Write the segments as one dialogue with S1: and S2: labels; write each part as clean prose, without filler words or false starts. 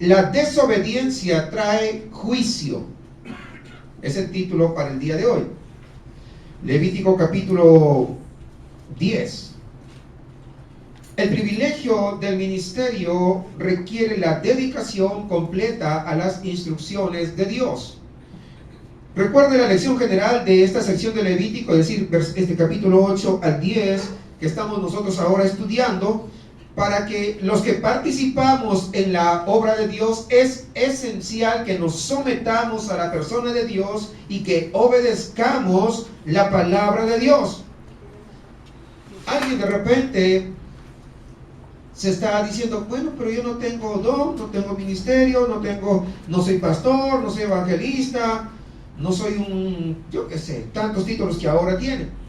S1: La desobediencia trae juicio. Es el título para el día de hoy. Levítico capítulo 10. El privilegio del ministerio requiere la dedicación completa a las instrucciones de Dios. Recuerde la lección general de esta sección de Levítico, es decir, este capítulo 8 al 10, que estamos nosotros ahora estudiando, para que los que participamos en la obra de Dios es esencial que nos sometamos a la persona de Dios y que obedezcamos la palabra de Dios. Alguien de repente se está diciendo, bueno, pero yo no tengo don, no tengo ministerio, no soy pastor, no soy evangelista, no soy yo qué sé, tantos títulos que ahora tienen.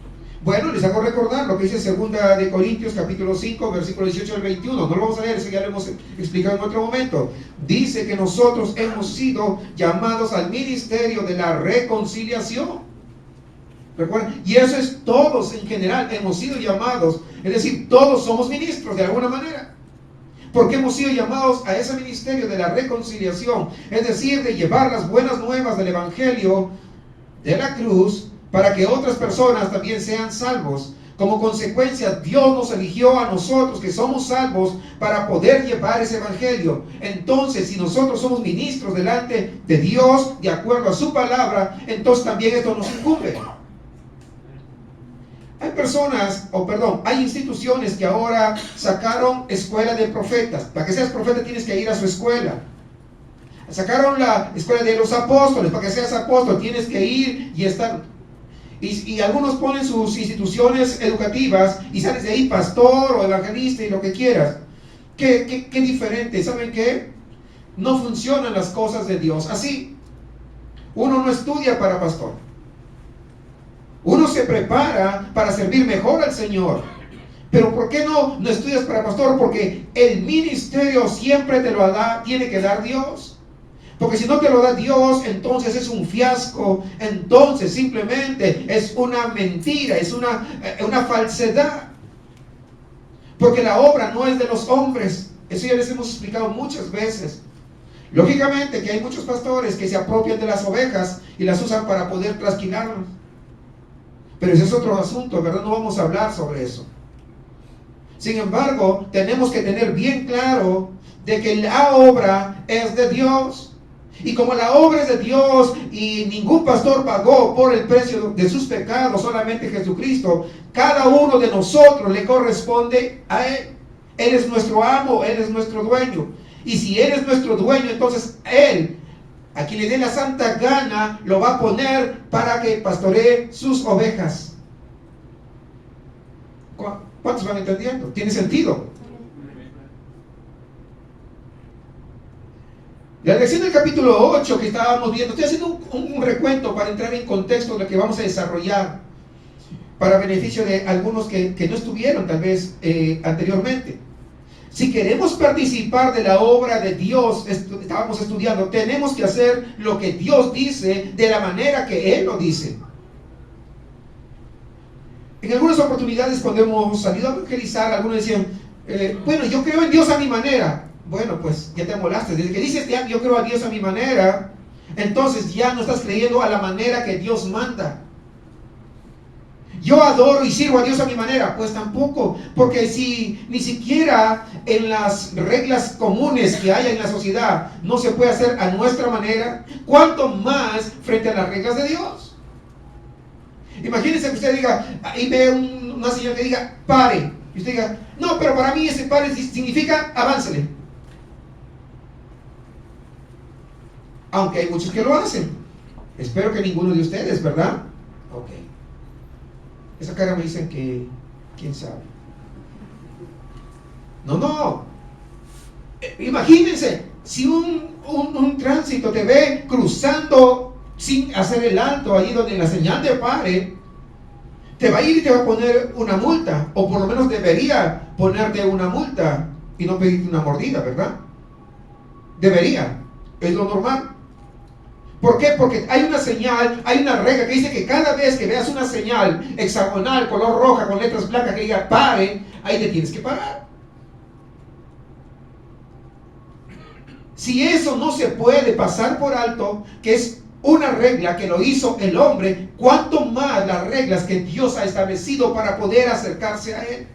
S1: Bueno, les hago recordar lo que dice 2 de Corintios capítulo 5, versículo 18 al 21. No lo vamos a leer, eso ya lo hemos explicado en otro momento. Dice que nosotros hemos sido llamados al ministerio de la reconciliación. ¿Recuerdan? Y eso es todos en general, hemos sido llamados. Es decir, todos somos ministros de alguna manera. Porque hemos sido llamados a ese ministerio de la reconciliación. Es decir, de llevar las buenas nuevas del evangelio de la cruz para que otras personas también sean salvos. Como consecuencia, Dios nos eligió a nosotros que somos salvos para poder llevar ese evangelio. Entonces, si nosotros somos ministros delante de Dios, de acuerdo a su palabra, entonces también esto nos incumbe. Hay instituciones que ahora sacaron escuela de profetas. Para que seas profeta tienes que ir a su escuela. Sacaron la escuela de los apóstoles. Para que seas apóstol tienes que ir y estar. Y algunos ponen sus instituciones educativas y sales de ahí pastor o evangelista y lo que quieras. ¿Qué diferente? ¿Saben qué? No funcionan las cosas de Dios así. Uno no estudia para pastor. Uno se prepara para servir mejor al Señor. Pero ¿por qué no estudias para pastor? Porque el ministerio siempre te lo tiene que dar Dios. Porque si no te lo da Dios, entonces es un fiasco, entonces simplemente es una mentira, es una falsedad. Porque la obra no es de los hombres. Eso ya les hemos explicado muchas veces. Lógicamente que hay muchos pastores que se apropian de las ovejas y las usan para poder trasquilarlas. Pero ese es otro asunto, ¿verdad? No vamos a hablar sobre eso. Sin embargo, tenemos que tener bien claro de que la obra es de Dios. Y como la obra es de Dios y ningún pastor pagó por el precio de sus pecados, solamente Jesucristo, cada uno de nosotros le corresponde a Él. Él es nuestro amo, Él es nuestro dueño. Y si Él es nuestro dueño, entonces Él, a quien le dé la santa gana, lo va a poner para que pastoree sus ovejas. ¿Cuántos van entendiendo? ¿Tiene sentido? La lección del capítulo 8 que estábamos viendo, estoy haciendo un recuento para entrar en contexto de lo que vamos a desarrollar para beneficio de algunos que no estuvieron tal vez anteriormente. Si queremos participar de la obra de Dios, estábamos estudiando, tenemos que hacer lo que Dios dice de la manera que Él lo dice. En algunas oportunidades cuando hemos salido a evangelizar, algunos decían, bueno, yo creo en Dios a mi manera. Bueno, pues ya te molaste. Desde que dices yo creo a Dios a mi manera, entonces ya no estás creyendo a la manera que Dios manda. Yo adoro y sirvo a Dios a mi manera, pues tampoco, porque si ni siquiera en las reglas comunes que hay en la sociedad no se puede hacer a nuestra manera, ¿cuánto más frente a las reglas de Dios? Imagínense que usted diga, y ve una señora que diga, pare, y usted diga, no, pero para mí ese pare significa aváncele. Aunque hay muchos que lo hacen. Espero que ninguno de ustedes, ¿verdad? Ok. Esa cara me dicen que, ¿quién sabe? No. Imagínense, si un tránsito te ve cruzando sin hacer el alto, allí donde la señal de pare, te va a ir y te va a poner una multa, o por lo menos debería ponerte una multa y no pedirte una mordida, ¿verdad? Debería, es lo normal. ¿Por qué? Porque hay una señal, hay una regla que dice que cada vez que veas una señal hexagonal, color roja, con letras blancas que diga pare, ahí te tienes que parar. si eso no se puede pasar por alto, que es una regla que lo hizo el hombre, ¿cuánto más las reglas que Dios ha establecido para poder acercarse a Él?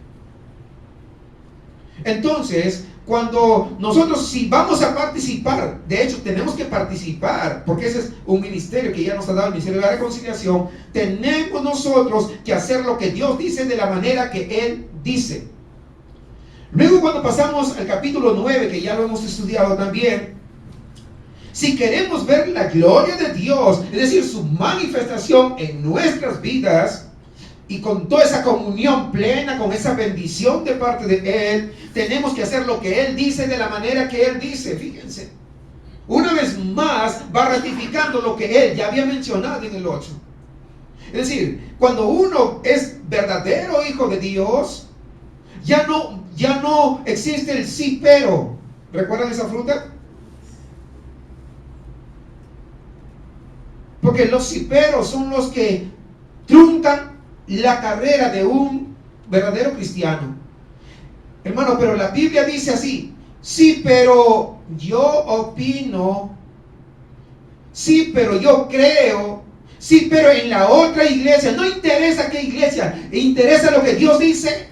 S1: Entonces, cuando nosotros, si vamos a participar, de hecho tenemos que participar, porque ese es un ministerio que ya nos ha dado el Ministerio de la Reconciliación, tenemos nosotros que hacer lo que Dios dice de la manera que Él dice. Luego, cuando pasamos al capítulo 9, que ya lo hemos estudiado también, si queremos ver la gloria de Dios, es decir, su manifestación en nuestras vidas, y con toda esa comunión plena, con esa bendición de parte de Él, tenemos que hacer lo que Él dice de la manera que Él dice. Fíjense, una vez más va ratificando lo que Él ya había mencionado en el 8. Es decir, cuando uno es verdadero hijo de Dios, ya no existe el sí pero. ¿Recuerdan esa fruta? Porque los sí peros son los que truncan la carrera de un verdadero cristiano. Hermano, pero la Biblia dice así: sí, pero yo opino, sí, pero yo creo, sí, pero en la otra iglesia. No interesa qué iglesia, interesa lo que Dios dice.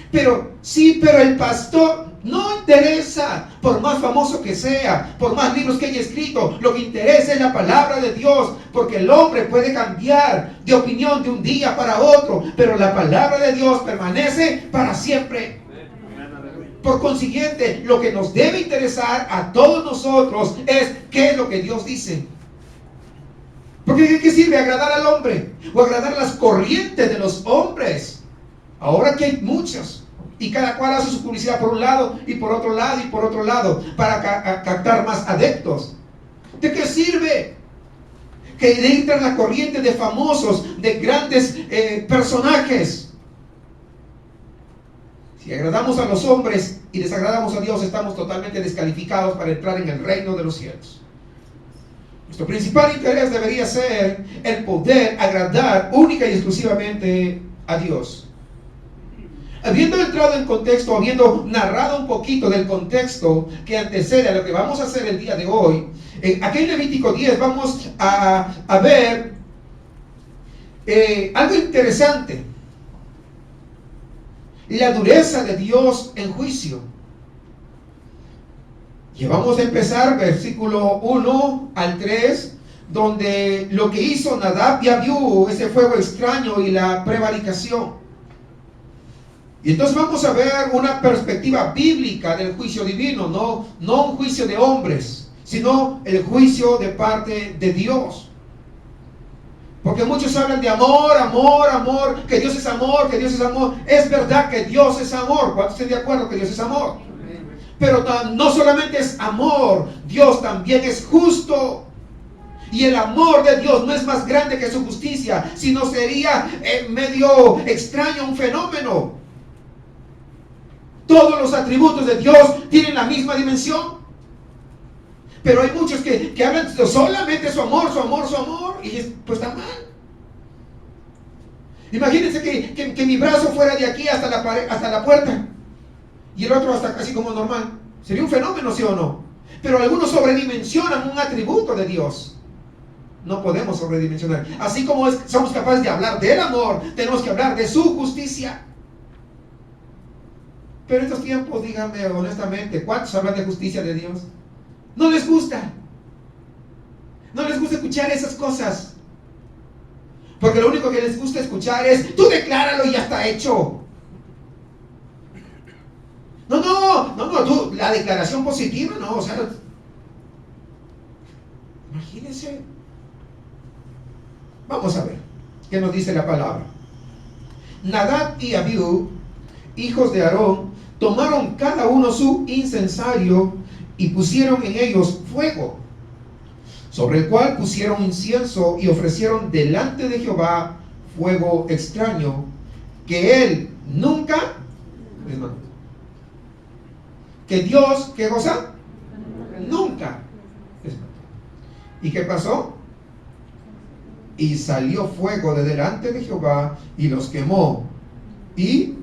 S1: Pero sí, pero el pastor, no interesa, por más famoso que sea, por más libros que haya escrito, lo que interesa es la palabra de Dios, porque el hombre puede cambiar de opinión de un día para otro, pero la palabra de Dios permanece para siempre. Por consiguiente, lo que nos debe interesar a todos nosotros es qué es lo que Dios dice. Porque ¿de qué sirve agradar al hombre o agradar las corrientes de los hombres? Ahora que hay muchos, y cada cual hace su publicidad por un lado y por otro lado y por otro lado para captar más adeptos. ¿De qué sirve que entran la corriente de famosos, de grandes personajes? Si agradamos a los hombres y desagradamos a Dios, estamos totalmente descalificados para entrar en el reino de los cielos. Nuestro principal interés debería ser el poder agradar única y exclusivamente a Dios. Habiendo entrado en contexto, habiendo narrado un poquito del contexto que antecede a lo que vamos a hacer el día de hoy, aquí en Levítico 10 vamos a ver algo interesante: la dureza de Dios en juicio. Y vamos a empezar versículo 1 al 3, donde lo que hizo Nadab y Abiú, ese fuego extraño y la prevaricación. Y entonces vamos a ver una perspectiva bíblica del juicio divino, no un juicio de hombres, sino el juicio de parte de Dios. Porque muchos hablan de amor, amor, amor, que Dios es amor, que Dios es amor. Es verdad que Dios es amor. ¿Cuántos están de acuerdo que Dios es amor? Pero no solamente es amor, Dios también es justo. Y el amor de Dios no es más grande que su justicia, sino sería medio extraño, un fenómeno. Todos los atributos de Dios tienen la misma dimensión. Pero hay muchos que hablan de solamente su amor, su amor, su amor, y pues está mal. Imagínense que mi brazo fuera de aquí hasta la pared, hasta la puerta, y el otro hasta casi como normal. Sería un fenómeno, ¿sí o no? Pero algunos sobredimensionan un atributo de Dios. No podemos sobredimensionar. Así como somos capaces de hablar del amor, tenemos que hablar de su justicia. Pero en estos tiempos, díganme honestamente, ¿cuántos hablan de justicia de Dios? No les gusta. No les gusta escuchar esas cosas. Porque lo único que les gusta escuchar es: tú decláralo y ya está hecho. No, tú, la declaración positiva, no, o sea, imagínense. Vamos a ver qué nos dice la palabra. Nadab y Abiú, hijos de Aarón, tomaron cada uno su incensario y pusieron en ellos fuego, sobre el cual pusieron incienso y ofrecieron delante de Jehová fuego extraño, que él nunca les mandó. Que Dios, ¿qué cosa? Nunca les mandó. ¿Y qué pasó? Y salió fuego de delante de Jehová y los quemó, y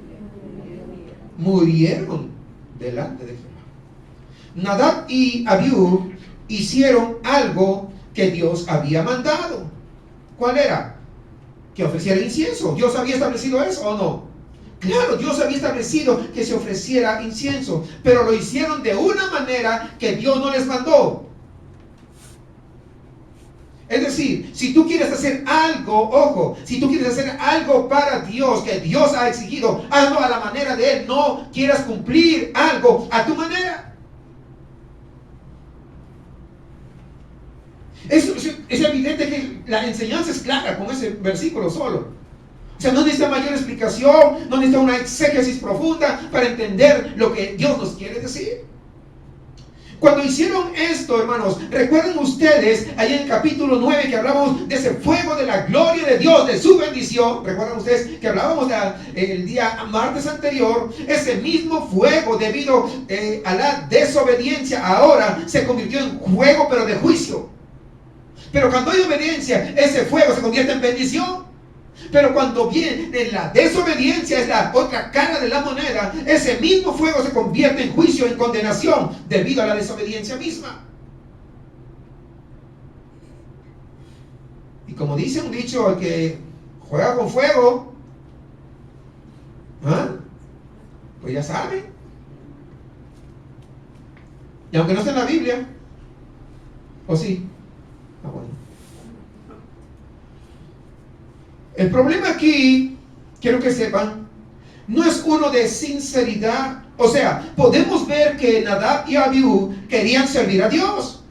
S1: murieron delante de Jehová. Nadab y Abiú hicieron algo que Dios había mandado. ¿Cuál era? Que ofreciera incienso. ¿Dios había establecido eso o no? Claro, Dios había establecido que se ofreciera incienso, pero lo hicieron de una manera que Dios no les mandó. Es decir, si tú quieres hacer algo, ojo, si tú quieres hacer algo para Dios que Dios ha exigido, hazlo a la manera de Él. No quieras cumplir algo a tu manera. Es evidente que la enseñanza es clara con ese versículo solo. O sea, no necesita mayor explicación, no necesita una exégesis profunda para entender lo que Dios nos quiere decir. Cuando hicieron esto, hermanos, recuerden ustedes, ahí en el capítulo 9 que hablábamos de ese fuego de la gloria de Dios, de su bendición. Recuerdan ustedes que hablábamos el día martes anterior. Ese mismo fuego, debido a la desobediencia, ahora se convirtió en fuego, pero de juicio. Pero cuando hay obediencia, ese fuego se convierte en bendición. Pero cuando viene la desobediencia, es la otra cara de la moneda, ese mismo fuego se convierte en juicio, en condenación, debido a la desobediencia misma. Y como dice un dicho, el que juega con fuego, pues ya sabe. Y aunque no esté en la Biblia, ¿o sí? Bueno. El problema aquí, quiero que sepan, no es uno de sinceridad. O sea, podemos ver que Nadab y Abiú querían servir a Dios.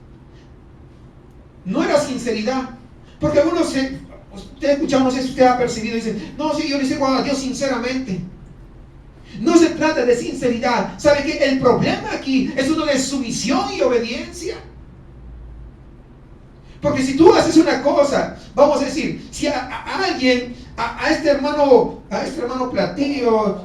S1: No era sinceridad. Porque algunos, usted ha escuchado, no sé si usted ha percibido, dicen, no, sí, yo le sirvo a Dios sinceramente. No se trata de sinceridad. ¿Sabe qué? El problema aquí es uno de sumisión y obediencia. Porque si tú haces una cosa, vamos a decir, si a alguien, a este hermano Platillo,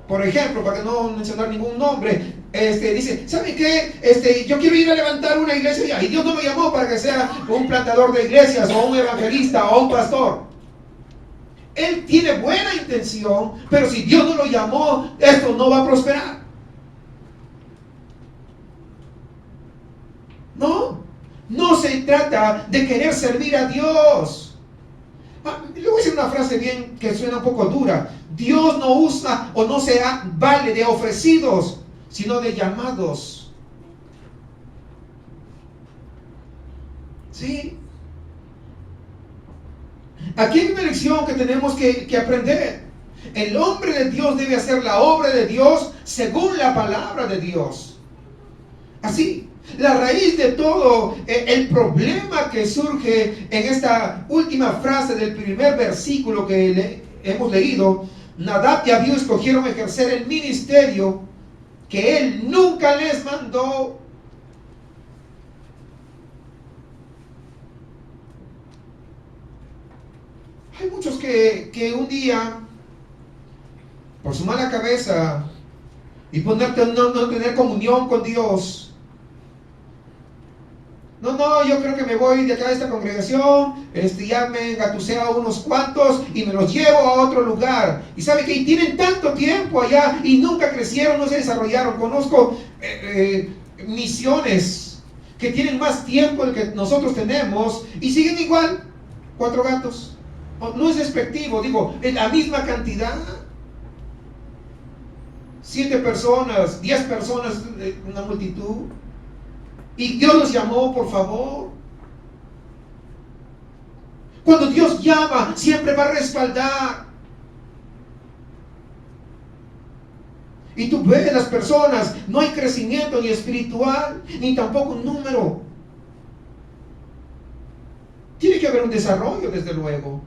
S1: por ejemplo, para no mencionar ningún nombre, dice, ¿sabe qué? Yo quiero ir a levantar una iglesia y Dios no me llamó para que sea un plantador de iglesias o un evangelista o un pastor. Él tiene buena intención, pero si Dios no lo llamó, esto no va a prosperar. No se trata de querer servir a Dios. Le voy a decir una frase bien que suena un poco dura. Dios no usa o no se vale de ofrecidos, sino de llamados. ¿Sí? Aquí hay una lección que tenemos que aprender. El hombre de Dios debe hacer la obra de Dios según la palabra de Dios. Así. La raíz de todo el problema que surge en esta última frase del primer versículo que hemos leído, Nadab y Abiú escogieron ejercer el ministerio que él nunca les mandó. Hay muchos que un día, por su mala cabeza y por no tener comunión con Dios, yo creo que me voy de acá a esta congregación, ya me engatusé a unos cuantos y me los llevo a otro lugar. Y sabe que tienen tanto tiempo allá y nunca crecieron, no se desarrollaron. Conozco misiones que tienen más tiempo del que nosotros tenemos y siguen igual, 4 gatos. No es despectivo, digo, en la misma cantidad. 7 personas, 10 personas, una multitud. Y Dios los llamó, por favor. Cuando Dios llama, siempre va a respaldar. Y tú ves las personas, no hay crecimiento ni espiritual, ni tampoco un número. Tiene que haber un desarrollo, desde luego.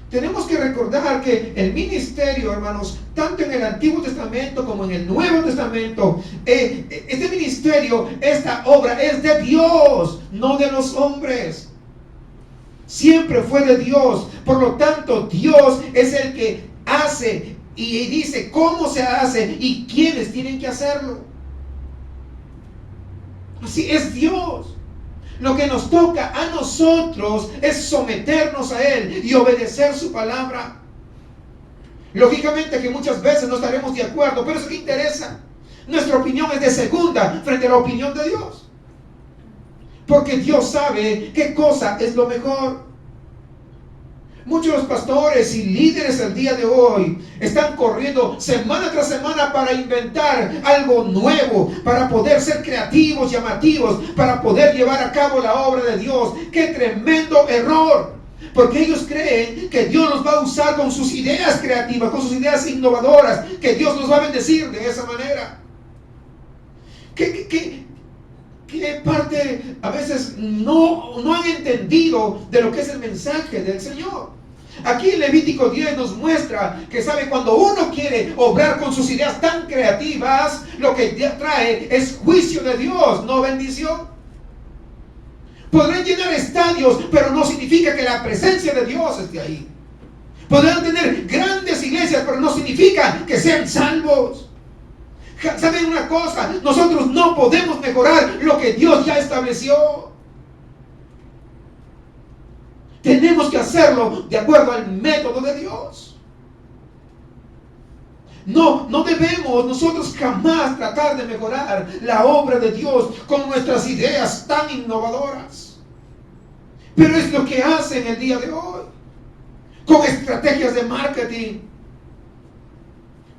S1: Tenemos que recordar que el ministerio, hermanos, tanto en el Antiguo Testamento como en el Nuevo Testamento, este ministerio, esta obra es de Dios, no de los hombres. Siempre fue de Dios. Por lo tanto, Dios es el que hace y dice cómo se hace y quiénes tienen que hacerlo. Así es Dios. Lo que nos toca a nosotros es someternos a Él y obedecer su palabra. Lógicamente que muchas veces no estaremos de acuerdo, pero eso que interesa. Nuestra opinión es de segunda frente a la opinión de Dios. Porque Dios sabe qué cosa es lo mejor. Muchos pastores y líderes el día de hoy están corriendo semana tras semana para inventar algo nuevo, para poder ser creativos, llamativos, para poder llevar a cabo la obra de Dios. ¡Qué tremendo error! Porque ellos creen que Dios los va a usar con sus ideas creativas, con sus ideas innovadoras, que Dios los va a bendecir de esa manera. ¿Qué parte a veces no han entendido de lo que es el mensaje del Señor? Aquí en Levítico 10 nos muestra que sabe, cuando uno quiere obrar con sus ideas tan creativas, lo que trae es juicio de Dios, no bendición. Podrán llenar estadios, pero no significa que la presencia de Dios esté ahí. Podrán tener grandes iglesias, pero no significa que sean salvos. ¿Saben una cosa? Nosotros no podemos mejorar lo que Dios ya estableció. Tenemos que hacerlo de acuerdo al método de Dios. No debemos nosotros jamás tratar de mejorar la obra de Dios con nuestras ideas tan innovadoras. Pero es lo que hacen el día de hoy, con estrategias de marketing.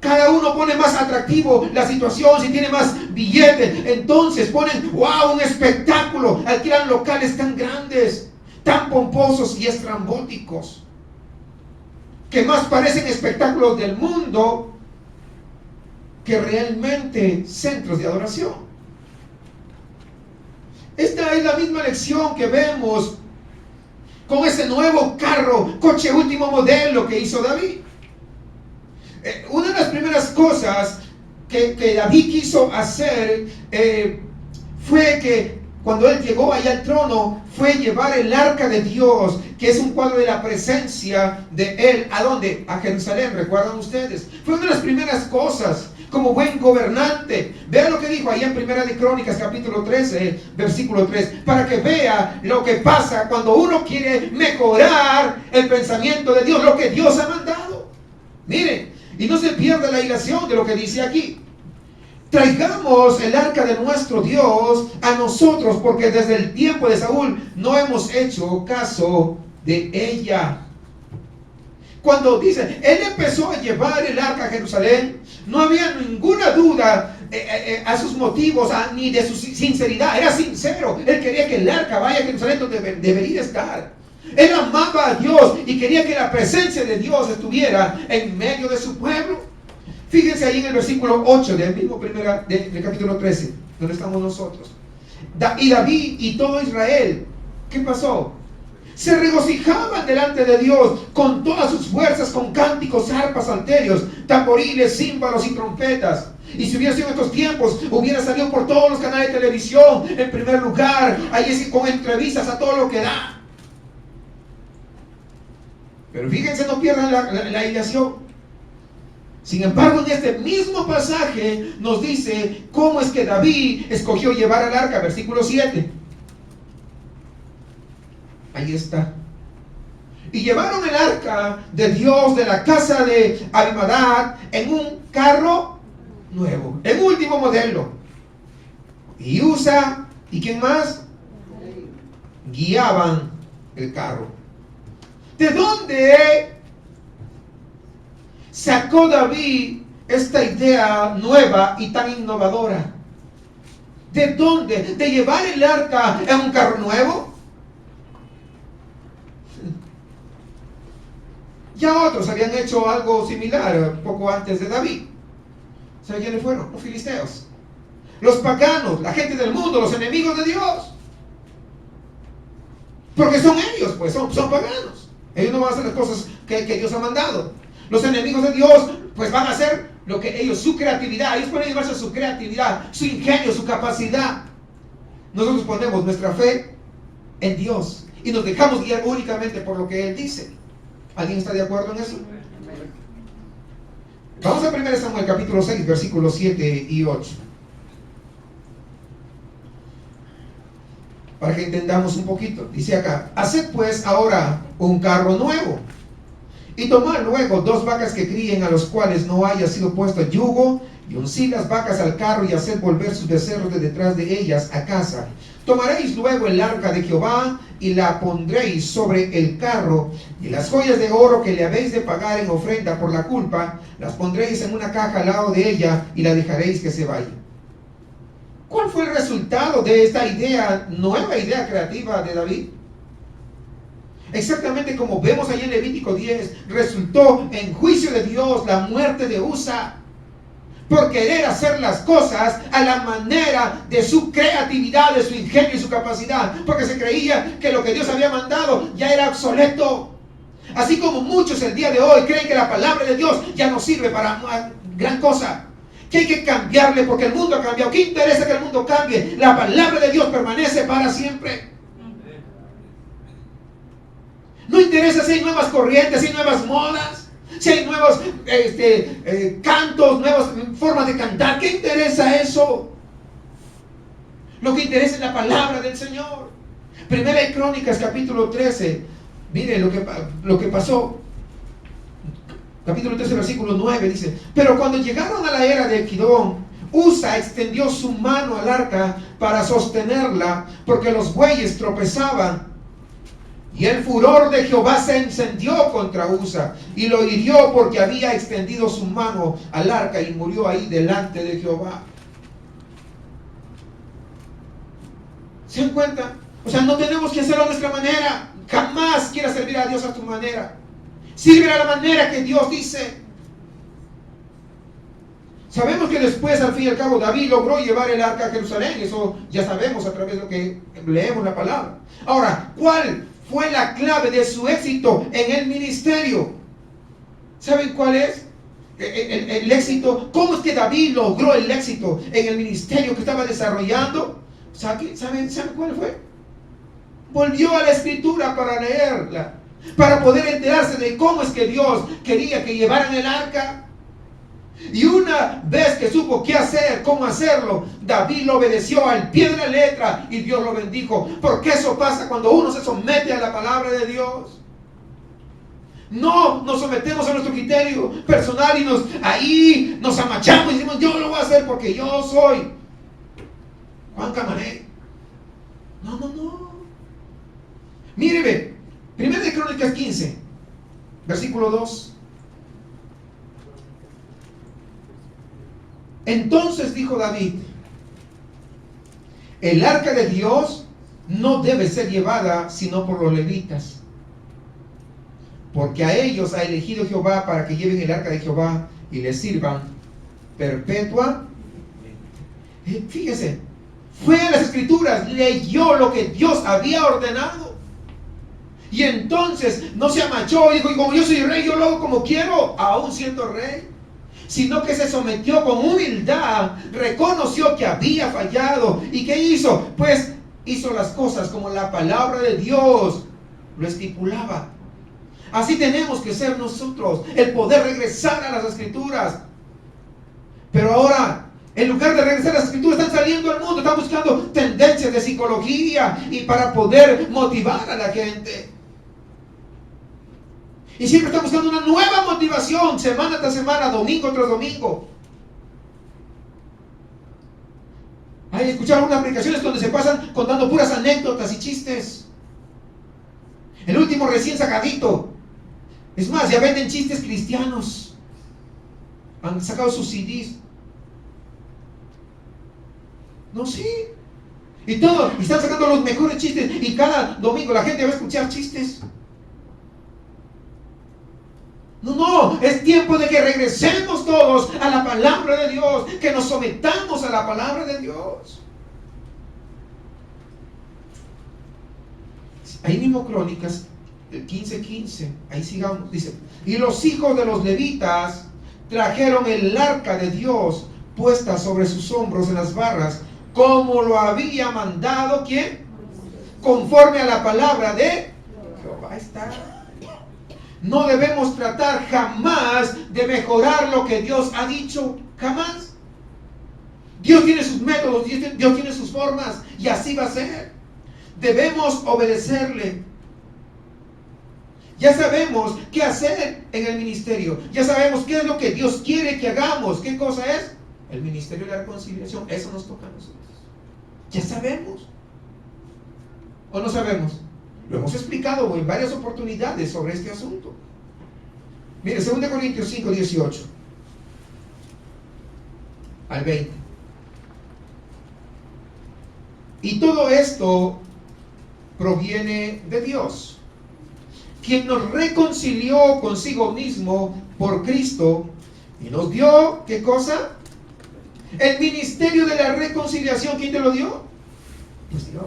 S1: Cada uno pone más atractivo la situación, si tiene más billetes, entonces ponen, wow, un espectáculo, alquilan locales tan grandes, tan pomposos y estrambóticos, que más parecen espectáculos del mundo que realmente centros de adoración. Esta es la misma lección que vemos con ese nuevo carro, coche último modelo que hizo David. Una de las primeras cosas que David quiso hacer fue que cuando él llegó allá al trono, fue llevar el arca de Dios, que es un cuadro de la presencia de él. ¿A dónde? A Jerusalén, ¿recuerdan ustedes? Fue una de las primeras cosas, como buen gobernante. Vean lo que dijo ahí en Primera de Crónicas, capítulo 13, versículo 3, para que vea lo que pasa cuando uno quiere mejorar el pensamiento de Dios, lo que Dios ha mandado. Miren, y no se pierda la hilación de lo que dice aquí. Traigamos el arca de nuestro Dios a nosotros, porque desde el tiempo de Saúl no hemos hecho caso de ella. Cuando dice, él empezó a llevar el arca a Jerusalén, no había ninguna duda a sus motivos, ni de su sinceridad. Era sincero. Él quería que el arca vaya a Jerusalén, donde debería estar. Él amaba a Dios y quería que la presencia de Dios estuviera en medio de su pueblo. Fíjense ahí en el versículo 8 del mismo del capítulo 13, donde estamos nosotros. Y David y todo Israel, ¿qué pasó? Se regocijaban delante de Dios con todas sus fuerzas, con cánticos, arpas, salterios, tamboriles, címbalos y trompetas. Y si hubiera sido en estos tiempos, hubiera salido por todos los canales de televisión, en primer lugar, ahí con entrevistas a todo lo que da. Pero fíjense, no pierdan la hilación. Sin embargo, en este mismo pasaje nos dice cómo es que David escogió llevar al arca, versículo 7. Ahí está. Y llevaron el arca de Dios de la casa de Abimadad en un carro nuevo, en último modelo. Y Usa, ¿y quién más? Guiaban el carro. ¿De dónde sacó David esta idea nueva y tan innovadora? ¿De dónde? ¿De llevar el arca en un carro nuevo? Ya otros habían hecho algo similar poco antes de David. ¿Saben quiénes fueron? Los filisteos, los paganos, la gente del mundo, los enemigos de Dios. Porque son ellos, pues son paganos. Ellos no van a hacer las cosas que Dios ha mandado. Los enemigos de Dios, pues van a hacer lo que ellos, su creatividad. Ellos pueden llevarse su creatividad, su ingenio, su capacidad. Nosotros ponemos nuestra fe en Dios y nos dejamos guiar únicamente por lo que Él dice. ¿Alguien está de acuerdo en eso? Vamos a 1 Samuel capítulo 6, versículos 7 y 8. Para que entendamos un poquito. Dice acá, haced pues ahora un carro nuevo Y tomar luego 2 vacas que críen, a los cuales no haya sido puesto yugo, y uncid las vacas al carro, y haced volver sus becerros de detrás de ellas a casa. Tomaréis luego el arca de Jehová, y la pondréis sobre el carro, y las joyas de oro que le habéis de pagar en ofrenda por la culpa, las pondréis en una caja al lado de ella, y la dejaréis que se vaya. ¿Cuál fue el resultado de esta idea, nueva idea creativa de David? Exactamente como vemos allí en Levítico 10, resultó en juicio de Dios la muerte de Usa por querer hacer las cosas a la manera de su creatividad, de su ingenio y su capacidad, porque se creía que lo que Dios había mandado ya era obsoleto. Así como muchos el día de hoy creen que la palabra de Dios ya no sirve para gran cosa, que hay que cambiarle porque el mundo ha cambiado. ¿Qué interesa que el mundo cambie? La palabra de Dios permanece para siempre. No interesa si hay nuevas corrientes, si hay nuevas modas, si hay nuevos cantos, nuevas formas de cantar. ¿Qué interesa eso? Lo que interesa es la palabra del Señor. Primera de Crónicas, capítulo 13. Mire lo que pasó. Capítulo 13, versículo 9 dice: pero cuando llegaron a la era de Kidón, Usa extendió su mano al arca para sostenerla, porque los bueyes tropezaban. Y el furor de Jehová se encendió contra Usa, y lo hirió porque había extendido su mano al arca, y murió ahí delante de Jehová. ¿Se dan cuenta? O sea, no tenemos que hacerlo a nuestra manera. Jamás quieras servir a Dios a tu manera. Sirve a la manera que Dios dice. Sabemos que después, al fin y al cabo, David logró llevar el arca a Jerusalén. Eso ya sabemos a través de lo que leemos la palabra. Ahora, ¿cuál fue la clave de su éxito en el ministerio? ¿Saben cuál es? El éxito. ¿Cómo es que David logró el éxito en el ministerio que estaba desarrollando? ¿Saben cuál fue? Volvió a la escritura para leerla, para poder enterarse de cómo es que Dios quería que llevaran el arca. Y una vez que supo qué hacer, cómo hacerlo, David lo obedeció al pie de la letra y Dios lo bendijo. Porque eso pasa cuando uno se somete a la palabra de Dios. No nos sometemos a nuestro criterio personal y nos amachamos y decimos: yo lo voy a hacer porque yo soy Juan Camané. No. Míreme, 1 de Crónicas 15, versículo 2. Entonces dijo David: el arca de Dios no debe ser llevada sino por los levitas, porque a ellos ha elegido Jehová para que lleven el arca de Jehová y le sirvan perpetuamente. Fíjese, fue a las escrituras, leyó lo que Dios había ordenado, y entonces no se amachó y dijo: y como yo soy rey, yo lo hago como quiero, aún siendo rey. Sino que se sometió con humildad, reconoció que había fallado. ¿Y qué hizo? Pues hizo las cosas como la palabra de Dios lo estipulaba. Así tenemos que ser nosotros, el poder regresar a las escrituras. Pero ahora, en lugar de regresar a las escrituras, están saliendo al mundo, están buscando tendencias de psicología y para poder motivar a la gente. Y siempre están buscando una nueva motivación, semana tras semana, domingo tras domingo. Hay escuchado algunas aplicaciones donde se pasan contando puras anécdotas y chistes. El último recién sacadito. Es más, ya venden chistes cristianos. Han sacado sus CDs. No, sí. Y están sacando los mejores chistes. Y cada domingo la gente va a escuchar chistes. No, es tiempo de que regresemos todos a la palabra de Dios, que nos sometamos a la palabra de Dios. Ahí mismo Crónicas, el 15:15, ahí sigamos, dice: y los hijos de los levitas trajeron el arca de Dios puesta sobre sus hombros en las barras, como lo había mandado, ¿quién? Conforme a la palabra de Jehová. Ahí está. No debemos tratar jamás de mejorar lo que Dios ha dicho. Jamás. Dios tiene sus métodos, Dios tiene sus formas, y así va a ser. Debemos obedecerle. Ya sabemos qué hacer en el ministerio. Ya sabemos qué es lo que Dios quiere que hagamos. ¿Qué cosa es? El ministerio de la reconciliación. Eso nos toca a nosotros. Ya sabemos. ¿O no sabemos? Lo hemos explicado en varias oportunidades sobre este asunto. Mire, 2 Corintios 5, 18 al 20. Y todo esto proviene de Dios, quien nos reconcilió consigo mismo por Cristo y nos dio, ¿qué cosa? El ministerio de la reconciliación. ¿Quién te lo dio? Pues Dios.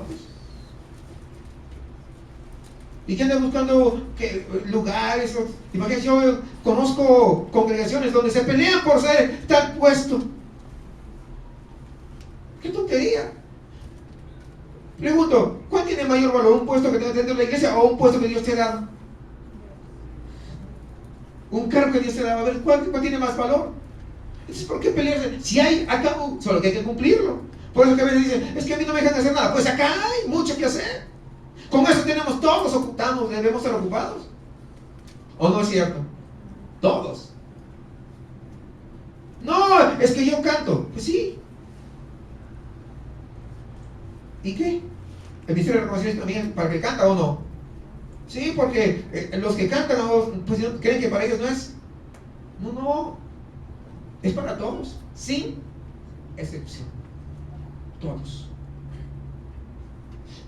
S1: ¿Y quién anda buscando lugares? Imagínense, yo conozco congregaciones donde se pelean por ser tal puesto. ¡Qué tontería! Pregunto, ¿cuál tiene mayor valor? ¿Un puesto que tengas dentro de la iglesia o un puesto que Dios te ha dado? Un cargo que Dios te ha dado. A ver, ¿cuál tiene más valor? Entonces, ¿por qué pelearse? Si hay acá, solo que hay que cumplirlo. Por eso que a veces dicen, es que a mí no me dejan hacer nada. Pues acá hay mucho que hacer. Con eso tenemos todos ocupados, debemos estar ocupados. ¿O no es cierto? Todos. No, es que yo canto. Pues sí. ¿Y qué? ¿El ministerio de reconciliación también para que canta o no? Sí, porque los que cantan pues, creen que para ellos no es. No. Es para todos, sin excepción. Todos.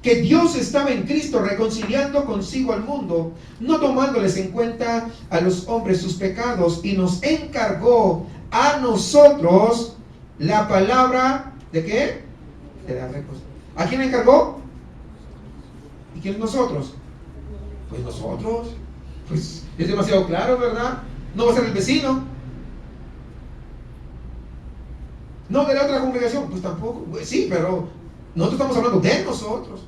S1: Que Dios estaba en Cristo reconciliando consigo al mundo, no tomándoles en cuenta a los hombres sus pecados, y nos encargó a nosotros la palabra ¿de qué? De la reconciliación. ¿A quién le encargó? ¿Y quién es nosotros? Pues nosotros. Pues es demasiado claro, ¿verdad? No va a ser el vecino. No de la otra congregación, pues tampoco. Pues sí, pero nosotros estamos hablando de nosotros.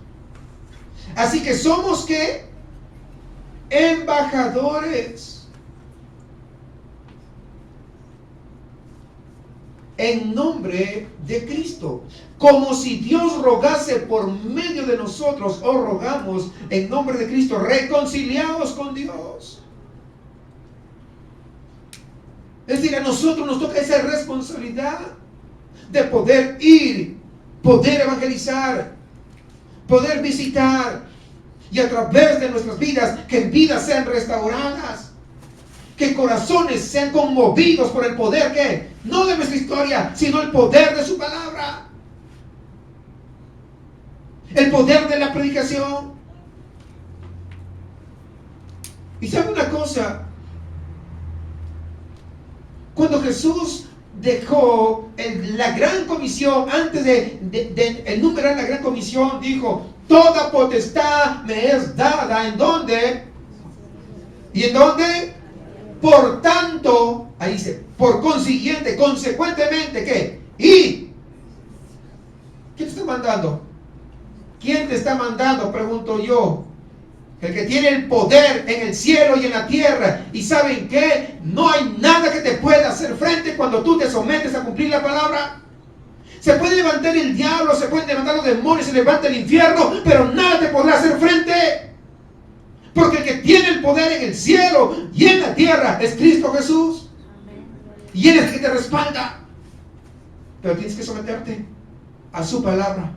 S1: Así que somos ¿qué? Embajadores en nombre de Cristo, como si Dios rogase por medio de nosotros, o rogamos en nombre de Cristo, reconciliados con Dios. Es decir, a nosotros nos toca esa responsabilidad de poder ir, poder evangelizar, poder visitar, y a través de nuestras vidas, que vidas sean restauradas, que corazones sean conmovidos por el poder que, no de nuestra historia, sino el poder de su palabra, el poder de la predicación. Y sabe una cosa, cuando Jesús dejó la gran comisión, antes de enumerar la gran comisión, dijo: toda potestad me es dada. ¿En dónde? ¿Y en dónde? Por tanto, ahí dice, por consiguiente, consecuentemente, ¿qué? Y ¿quién te está mandando? ¿Quién te está mandando? Pregunto yo. El que tiene el poder en el cielo y en la tierra. ¿Y saben qué? No hay nada que te pueda hacer frente cuando tú te sometes a cumplir la palabra. Se puede levantar el diablo, se pueden levantar los demonios, se levanta el infierno, pero nada te podrá hacer frente. Porque el que tiene el poder en el cielo y en la tierra es Cristo Jesús. Y Él es el que te respalda. Pero tienes que someterte a su palabra.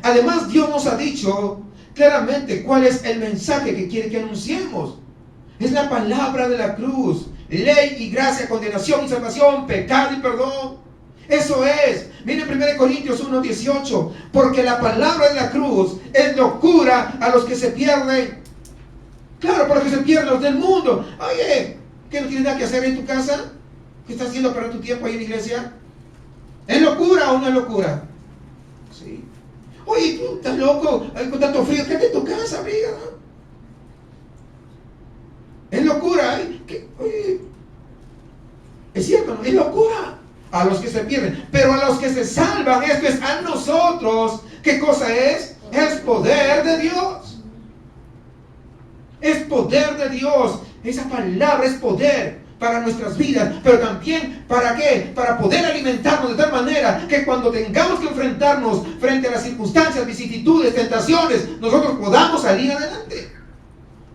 S1: Además, Dios nos ha dicho claramente cuál es el mensaje que quiere que anunciemos. Es la palabra de la cruz: ley y gracia, condenación y salvación, pecado y perdón. Eso es. Miren 1 Corintios 1:18. Porque la palabra de la cruz es locura a los que se pierden. Claro, para los que se pierden, los del mundo. Oye, ¿qué no tienes nada que hacer en tu casa? ¿Qué estás haciendo para tu tiempo ahí en la iglesia? ¿Es locura o no es locura? Sí. Oye, tú estás loco, con tanto frío, quédate en tu casa, amiga. Es locura. Oye, es cierto, ¿no? Es locura a los que se pierden, pero a los que se salvan, esto es a nosotros. ¿Qué cosa es? Es poder de Dios. Es poder de Dios. Esa palabra es poder para nuestras vidas, pero también ¿para qué? Para poder alimentarnos de tal manera que cuando tengamos que enfrentarnos frente a las circunstancias, vicisitudes, tentaciones, nosotros podamos salir adelante.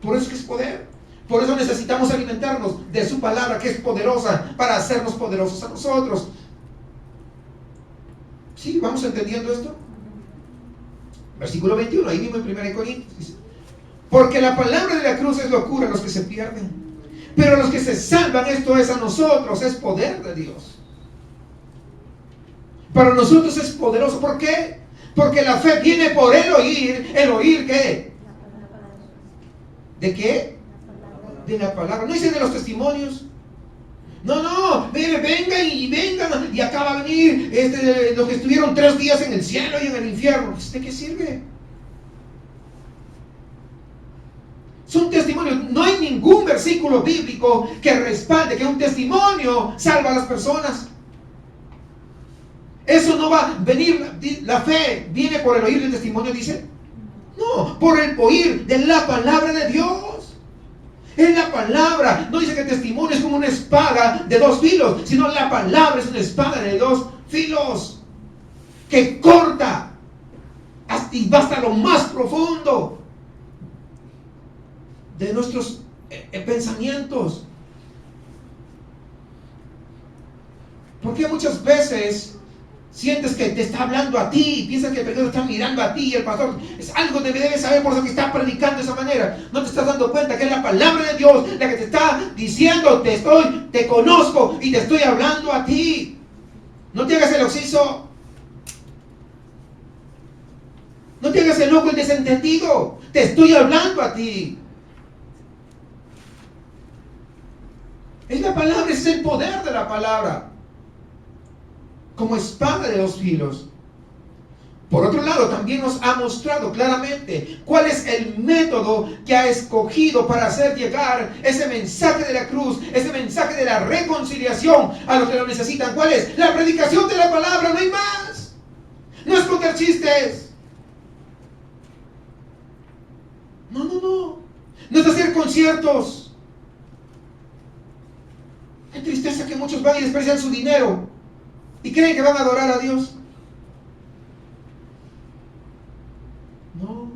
S1: Por eso es que es poder. Por eso necesitamos alimentarnos de su palabra, que es poderosa, para hacernos poderosos a nosotros. ¿Sí? ¿Vamos entendiendo esto? Versículo 21, ahí mismo en 1 Corintios dice: porque la palabra de la cruz es locura a los que se pierden, pero a los que se salvan, esto es a nosotros, es poder de Dios. Para nosotros es poderoso. ¿Por qué? Porque la fe viene por el oír ¿qué? ¿De qué? De la palabra. No dice de los testimonios. No, vengan y acá va a venir los que estuvieron 3 días en el cielo y en el infierno. ¿De qué sirve? Son testimonios. No hay ningún versículo bíblico que respalde que un testimonio salva a las personas. Eso no va a venir. La fe viene por el oír del testimonio, dice. No, por el oír de la palabra de Dios. Es la palabra. No dice que el testimonio es como una espada de 2 filos, sino la palabra es una espada de 2 filos que corta y va hasta lo más profundo de nuestros pensamientos. Porque muchas veces sientes que te está hablando a ti y piensas que el predicador está mirando a ti y el pastor es algo que debes saber, por eso que está predicando de esa manera. No te estás dando cuenta que es la palabra de Dios la que te está diciendo: te conozco y te estoy hablando a ti. No te hagas el oxiso. No te hagas el loco, el desentendido. Te estoy hablando a ti. Es la palabra, es el poder de la palabra, como espada de 2 filos. Por otro lado, también nos ha mostrado claramente cuál es el método que ha escogido para hacer llegar ese mensaje de la cruz, ese mensaje de la reconciliación a los que lo necesitan. ¿Cuál es? La predicación de la palabra, no hay más. No es contar chistes. No es hacer conciertos. Qué tristeza que muchos van y desprecian su dinero y creen que van a adorar a Dios. No.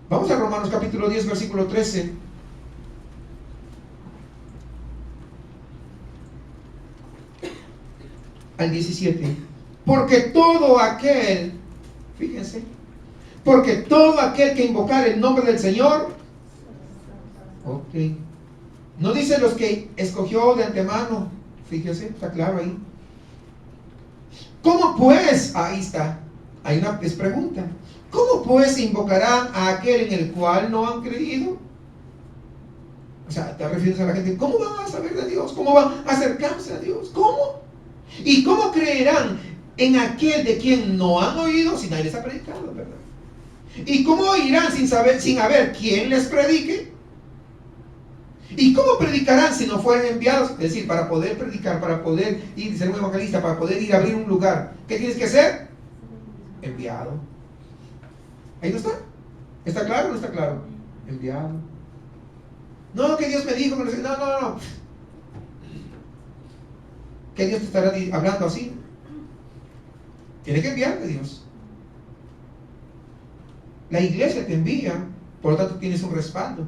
S1: Vamos a Romanos capítulo 10, versículo 13. Al 17. Porque todo aquel, fíjense, porque todo aquel que invocar el nombre del Señor, ok, no dice los que escogió de antemano, fíjense, está claro ahí. ¿Cómo pues? Ahí está, hay una pregunta. ¿Cómo pues invocarán a aquel en el cual no han creído? O sea, te refieres a la gente, ¿cómo van a saber de Dios? ¿Cómo van a acercarse a Dios? ¿Cómo? ¿Y cómo creerán en aquel de quien no han oído si nadie les ha predicado, verdad? ¿Y cómo oirán sin haber quien les predique? ¿Y cómo predicarán si no fueren enviados? Es decir, para poder predicar, para poder ir, ser un evangelista, para poder ir a abrir un lugar, ¿qué tienes que hacer? Enviado. Ahí no está. ¿Está claro o no está claro? Enviado. No, que Dios me dijo, no. ¿Que Dios te estará hablando así? Tiene que enviarte Dios. La iglesia te envía, por lo tanto tienes un respaldo.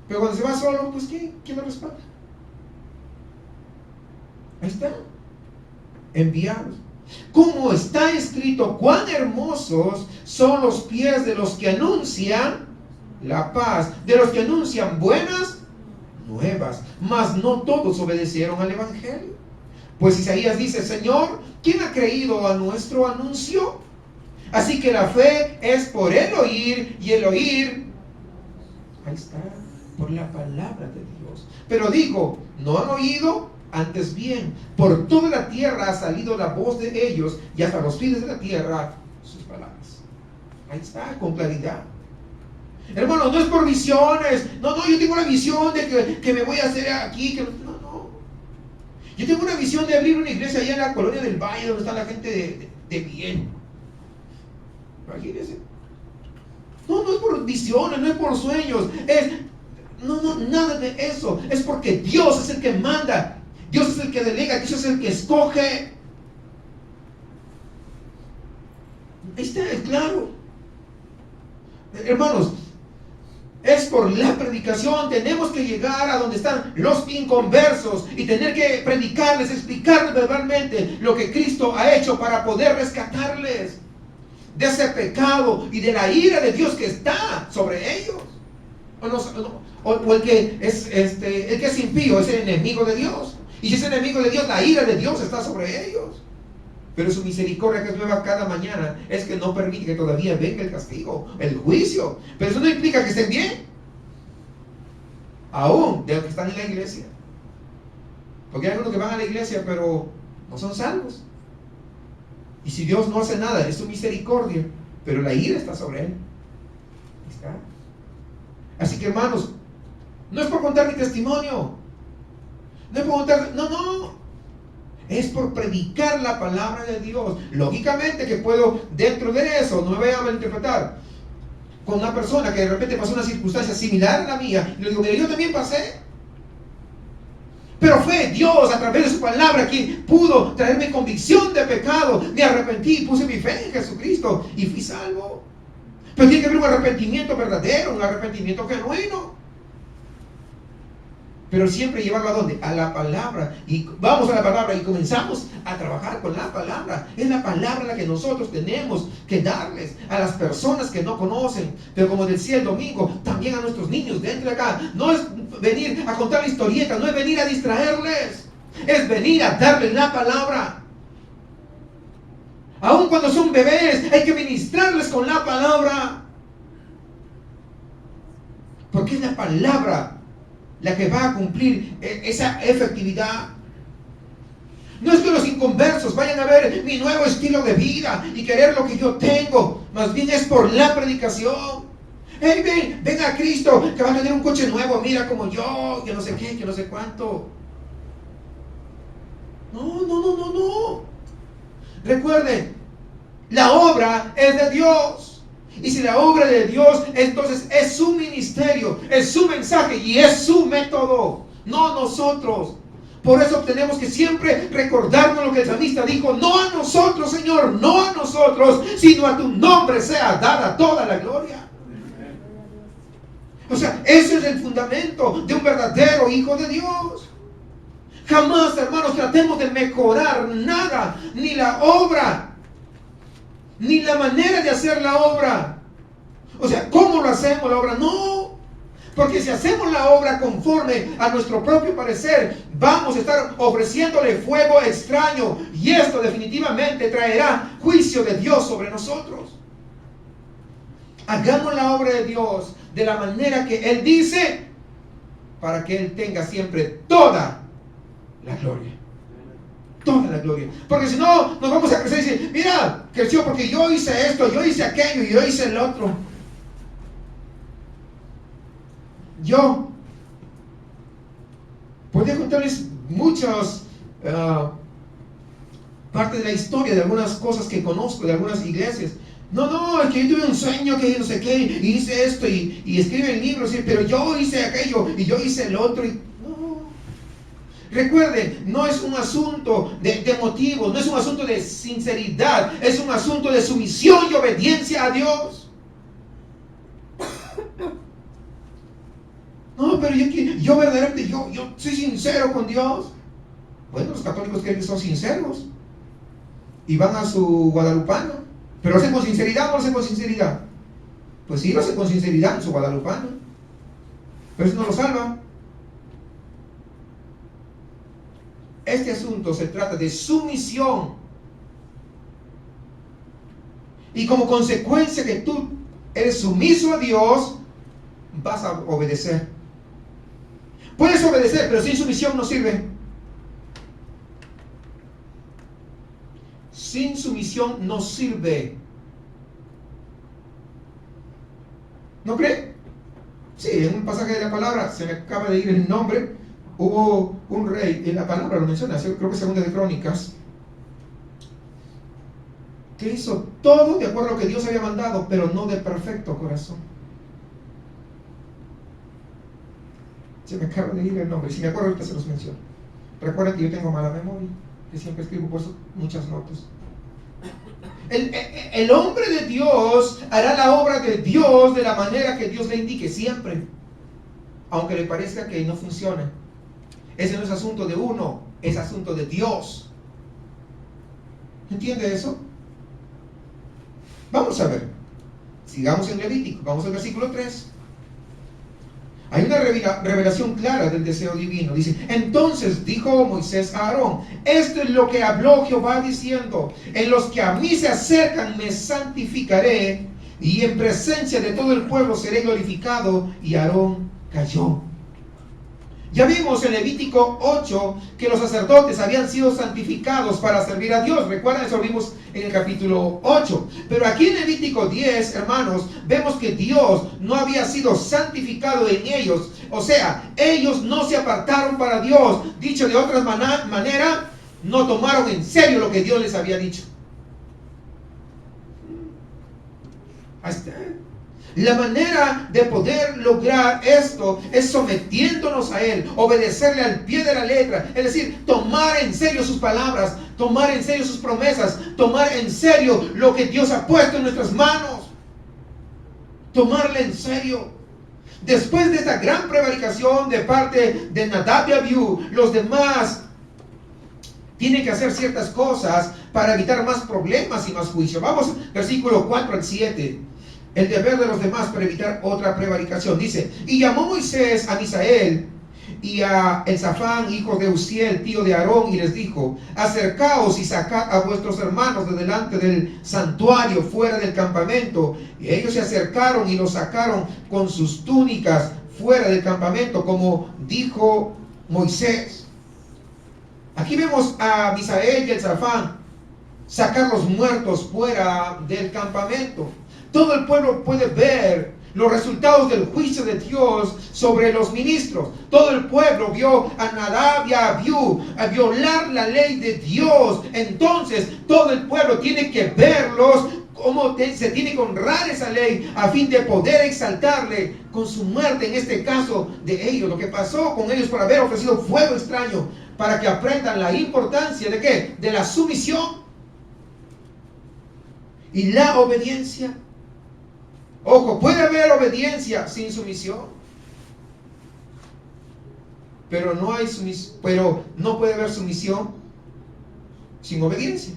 S1: Pero cuando se va solo, pues ¿quién lo respalda? Ahí está. Enviados. Como está escrito, cuán hermosos son los pies de los que anuncian la paz, de los que anuncian buenas nuevas. Mas no todos obedecieron al evangelio. Pues Isaías dice: Señor, ¿quién ha creído a nuestro anuncio? Así que la fe es por el oír, y el oír, ahí está, por la palabra de Dios. Pero digo, no han oído, antes bien, por toda la tierra ha salido la voz de ellos, y hasta los fines de la tierra sus palabras. Ahí está, con claridad. Hermano, no es por visiones. No, yo tengo una visión de que me voy a hacer aquí. No. Yo tengo una visión de abrir una iglesia allá en la colonia del Valle, donde está la gente de bien. Imagínense. No es por visiones, no es por sueños. Nada de eso. Es porque Dios es el que manda. Dios es el que delega. Dios es el que escoge. Ahí está, es claro. Hermanos, es por la predicación. Tenemos que llegar a donde están los inconversos y tener que predicarles, explicarles verbalmente lo que Cristo ha hecho para poder rescatarles de ese pecado y de la ira de Dios que está sobre ellos. O el que es impío es el enemigo de Dios. Y si es enemigo de Dios, la ira de Dios está sobre ellos. Pero su misericordia, que es nueva cada mañana, es que no permite que todavía venga el castigo, el juicio. Pero eso no implica que estén bien, aún de los que están en la iglesia. Porque hay algunos que van a la iglesia pero no son salvos. Y si Dios no hace nada, es su misericordia, pero la ira está sobre él. ¿Está? Así que, hermanos, no es por contar mi testimonio, no es por contar, no. Es por predicar la palabra de Dios. Lógicamente que puedo, dentro de eso, no me voy a malinterpretar, con una persona que de repente pasó una circunstancia similar a la mía, y le digo, mira, yo también pasé. Pero fue Dios a través de su palabra quien pudo traerme convicción de pecado. Me arrepentí, puse mi fe en Jesucristo y fui salvo. Pero tiene que haber un arrepentimiento verdadero, un arrepentimiento genuino. Pero siempre llevarlo ¿a dónde? A la palabra. Y vamos a la palabra y comenzamos a trabajar con la palabra. Es la palabra la que nosotros tenemos que darles a las personas que no conocen. Pero como decía el domingo, también a nuestros niños dentro de acá. No es venir a contar la historieta, no es venir a distraerles. Es venir a darles la palabra. Aun cuando son bebés, hay que ministrarles con la palabra. Porque es la palabra la que va a cumplir esa efectividad. No es que los inconversos vayan a ver mi nuevo estilo de vida y querer lo que yo tengo. Más bien es por la predicación. Hey, ven a Cristo, que va a tener un coche nuevo, mira como yo, que no sé qué, que no sé cuánto. No. Recuerden, la obra es de Dios. Y si la obra de Dios, entonces es su ministerio, es su mensaje y es su método, no nosotros. Por eso tenemos que siempre recordarnos lo que el salmista dijo: no a nosotros, Señor, no a nosotros, sino a tu nombre sea dada toda la gloria. O sea, ese es el fundamento de un verdadero hijo de Dios. Jamás, hermanos, tratemos de mejorar nada, ni la obra, ni la manera de hacer la obra. O sea, ¿cómo lo hacemos la obra? No, porque si hacemos la obra conforme a nuestro propio parecer, vamos a estar ofreciéndole fuego extraño, y esto definitivamente traerá juicio de Dios sobre nosotros. Hagamos la obra de Dios de la manera que Él dice, para que Él tenga siempre toda la gloria. Toda la gloria. Porque si no, nos vamos a crecer y decir: mira, creció porque yo hice esto, yo hice aquello y yo hice el otro. Yo podría contarles muchas partes de la historia, de algunas cosas que conozco, de algunas iglesias. No, es que yo tuve un sueño que no sé qué, y hice esto, y escribe el libro, ¿sí? Pero yo hice aquello, y yo hice el otro, y recuerden, no es un asunto de motivos, no es un asunto de sinceridad, es un asunto de sumisión y obediencia a Dios. No, pero yo verdaderamente, yo soy sincero con Dios. Bueno, los católicos creen que son sinceros y van a su guadalupano, pero lo hacen con sinceridad o no lo hacen con sinceridad. Pues sí, lo hacen con sinceridad en su guadalupano, pero eso no lo salva. Este asunto se trata de sumisión. Y como consecuencia que tú eres sumiso a Dios, vas a obedecer. Puedes obedecer, pero sin sumisión no sirve. Sin sumisión no sirve. ¿No cree? Sí, en un pasaje de la palabra, se me acaba de ir el nombre. Hubo un rey, en la palabra lo menciona, creo que Segunda de Crónicas, que hizo todo de acuerdo a lo que Dios había mandado, pero no de perfecto corazón. Se me acaba de ir el nombre, si me acuerdo ahorita se los menciono. Recuerda que yo tengo mala memoria, que siempre escribo por eso muchas notas. El hombre de Dios hará la obra de Dios de la manera que Dios le indique siempre, aunque le parezca que no funciona. Ese no es asunto de uno, es asunto de Dios. ¿Entiende eso? Vamos a ver. Sigamos en Levítico, vamos al versículo 3. Hay una revelación clara del deseo divino. Dice: entonces dijo Moisés a Aarón: esto es lo que habló Jehová diciendo: en los que a mí se acercan me santificaré, y en presencia de todo el pueblo seré glorificado. Y Aarón calló. Ya vimos en Levítico 8 que los sacerdotes habían sido santificados para servir a Dios. Recuerdan, eso lo vimos en el capítulo 8. Pero aquí en Levítico 10, hermanos, vemos que Dios no había sido santificado en ellos. O sea, ellos no se apartaron para Dios. Dicho de otra manera, no tomaron en serio lo que Dios les había dicho. Ahí está. La manera de poder lograr esto es sometiéndonos a Él, obedecerle al pie de la letra, es decir, tomar en serio sus palabras, tomar en serio sus promesas, tomar en serio lo que Dios ha puesto en nuestras manos, tomarle en serio. Después de esta gran prevaricación de parte de Nadab y Abiú, los demás tienen que hacer ciertas cosas para evitar más problemas y más juicio. Vamos, versículo 4 al 7. El deber de los demás para evitar otra prevaricación. Dice: y llamó Moisés a Misael y a Elzafán, hijos de Uziel, tío de Aarón, y les dijo: acercaos y sacad a vuestros hermanos de delante del santuario, fuera del campamento. Y ellos se acercaron y los sacaron con sus túnicas fuera del campamento, como dijo Moisés. Aquí vemos a Misael y Elzafán sacar los muertos fuera del campamento. Todo el pueblo puede ver los resultados del juicio de Dios sobre los ministros. Todo el pueblo vio a Nadab y a Abiú a violar la ley de Dios. Entonces todo el pueblo tiene que verlos, cómo se tiene que honrar esa ley a fin de poder exaltarle con su muerte, en este caso de ellos. Lo que pasó con ellos por haber ofrecido fuego extraño, para que aprendan la importancia de ¿qué? De la sumisión y la obediencia. Ojo, puede haber obediencia sin sumisión, pero no puede haber sumisión sin obediencia.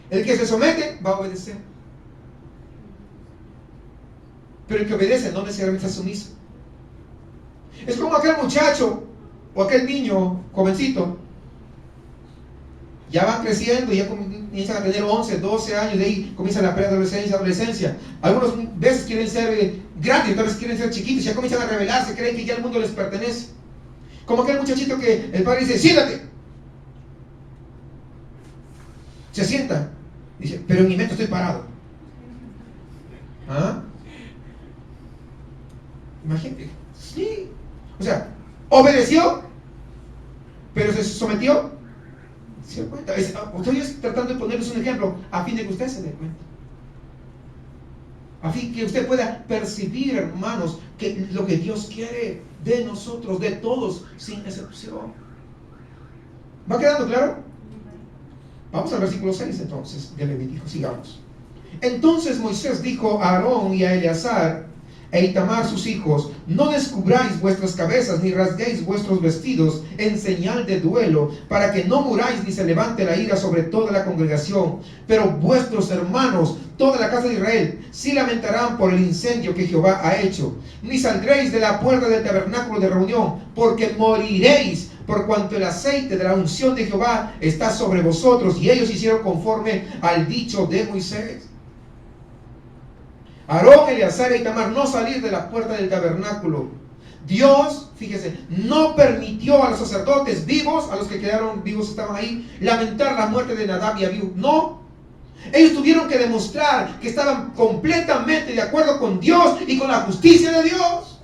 S1: El que se somete va a obedecer, pero el que obedece no necesariamente está sumiso. Es como aquel muchacho o aquel niño jovencito, ya van creciendo, ya comienzan a tener 11, 12 años, de ahí comienzan la preadolescencia, adolescencia. Algunos veces quieren ser grandes, otras veces quieren ser chiquitos, ya comienzan a rebelarse, creen que ya el mundo les pertenece. Como aquel muchachito que el padre dice: siéntate. Se sienta. Dice: pero en mi mente estoy parado. ¿Ah? Imagínate. Sí. O sea, obedeció, pero se sometió. ¿Se da cuenta? Estoy tratando de ponerles un ejemplo a fin de que usted se dé cuenta, a fin que usted pueda percibir, hermanos, que lo que Dios quiere de nosotros, de todos, sin excepción. ¿Va quedando claro? Vamos al versículo 6 entonces de Levítico, sigamos. Entonces Moisés dijo a Aarón y a Eleazar e Itamar sus hijos: no descubráis vuestras cabezas ni rasguéis vuestros vestidos en señal de duelo, para que no muráis ni se levante la ira sobre toda la congregación. Pero vuestros hermanos, toda la casa de Israel, sí lamentarán por el incendio que Jehová ha hecho. Ni saldréis de la puerta del tabernáculo de reunión, porque moriréis, por cuanto el aceite de la unción de Jehová está sobre vosotros. Y ellos hicieron conforme al dicho de Moisés. Aarón, Eleazar y Itamar no salir de la puerta del tabernáculo. Dios, fíjese, no permitió a los sacerdotes vivos, a los que quedaron vivos, estaban ahí, lamentar la muerte de Nadab y Abiú. No. Ellos tuvieron que demostrar que estaban completamente de acuerdo con Dios y con la justicia de Dios.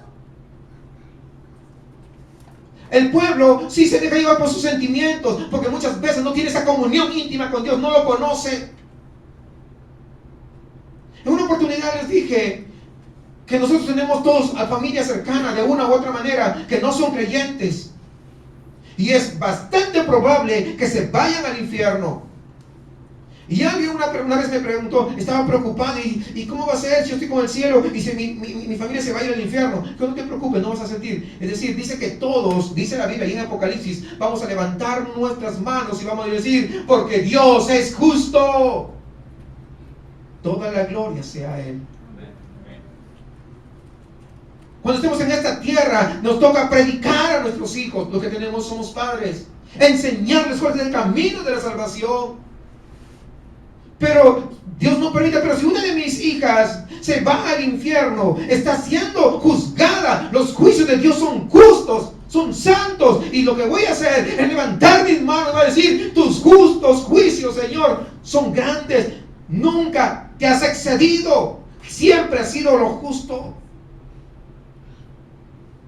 S1: El pueblo sí se deja llevar por sus sentimientos, porque muchas veces no tiene esa comunión íntima con Dios, no lo conoce. En una oportunidad les dije que nosotros tenemos todos a familias cercanas de una u otra manera que no son creyentes, y es bastante probable que se vayan al infierno. Y alguien una vez me preguntó, estaba preocupado, ¿y cómo va a ser si yo estoy con el cielo y si mi familia se va a ir al infierno? Que no te preocupes, no vas a sentir. Es decir, dice que todos, dice la Biblia y en Apocalipsis, vamos a levantar nuestras manos y vamos a decir, porque Dios es justo. Toda la gloria sea a Él. Cuando estemos en esta tierra, nos toca predicar a nuestros hijos. Los que tenemos somos padres. Enseñarles cuál es el camino de la salvación. Pero Dios no permite, pero si una de mis hijas se va al infierno, está siendo juzgada. Los juicios de Dios son justos, son santos. Y lo que voy a hacer es levantar mis manos y decir, tus justos juicios, Señor, son grandes. Nunca te has excedido. Siempre has sido lo justo.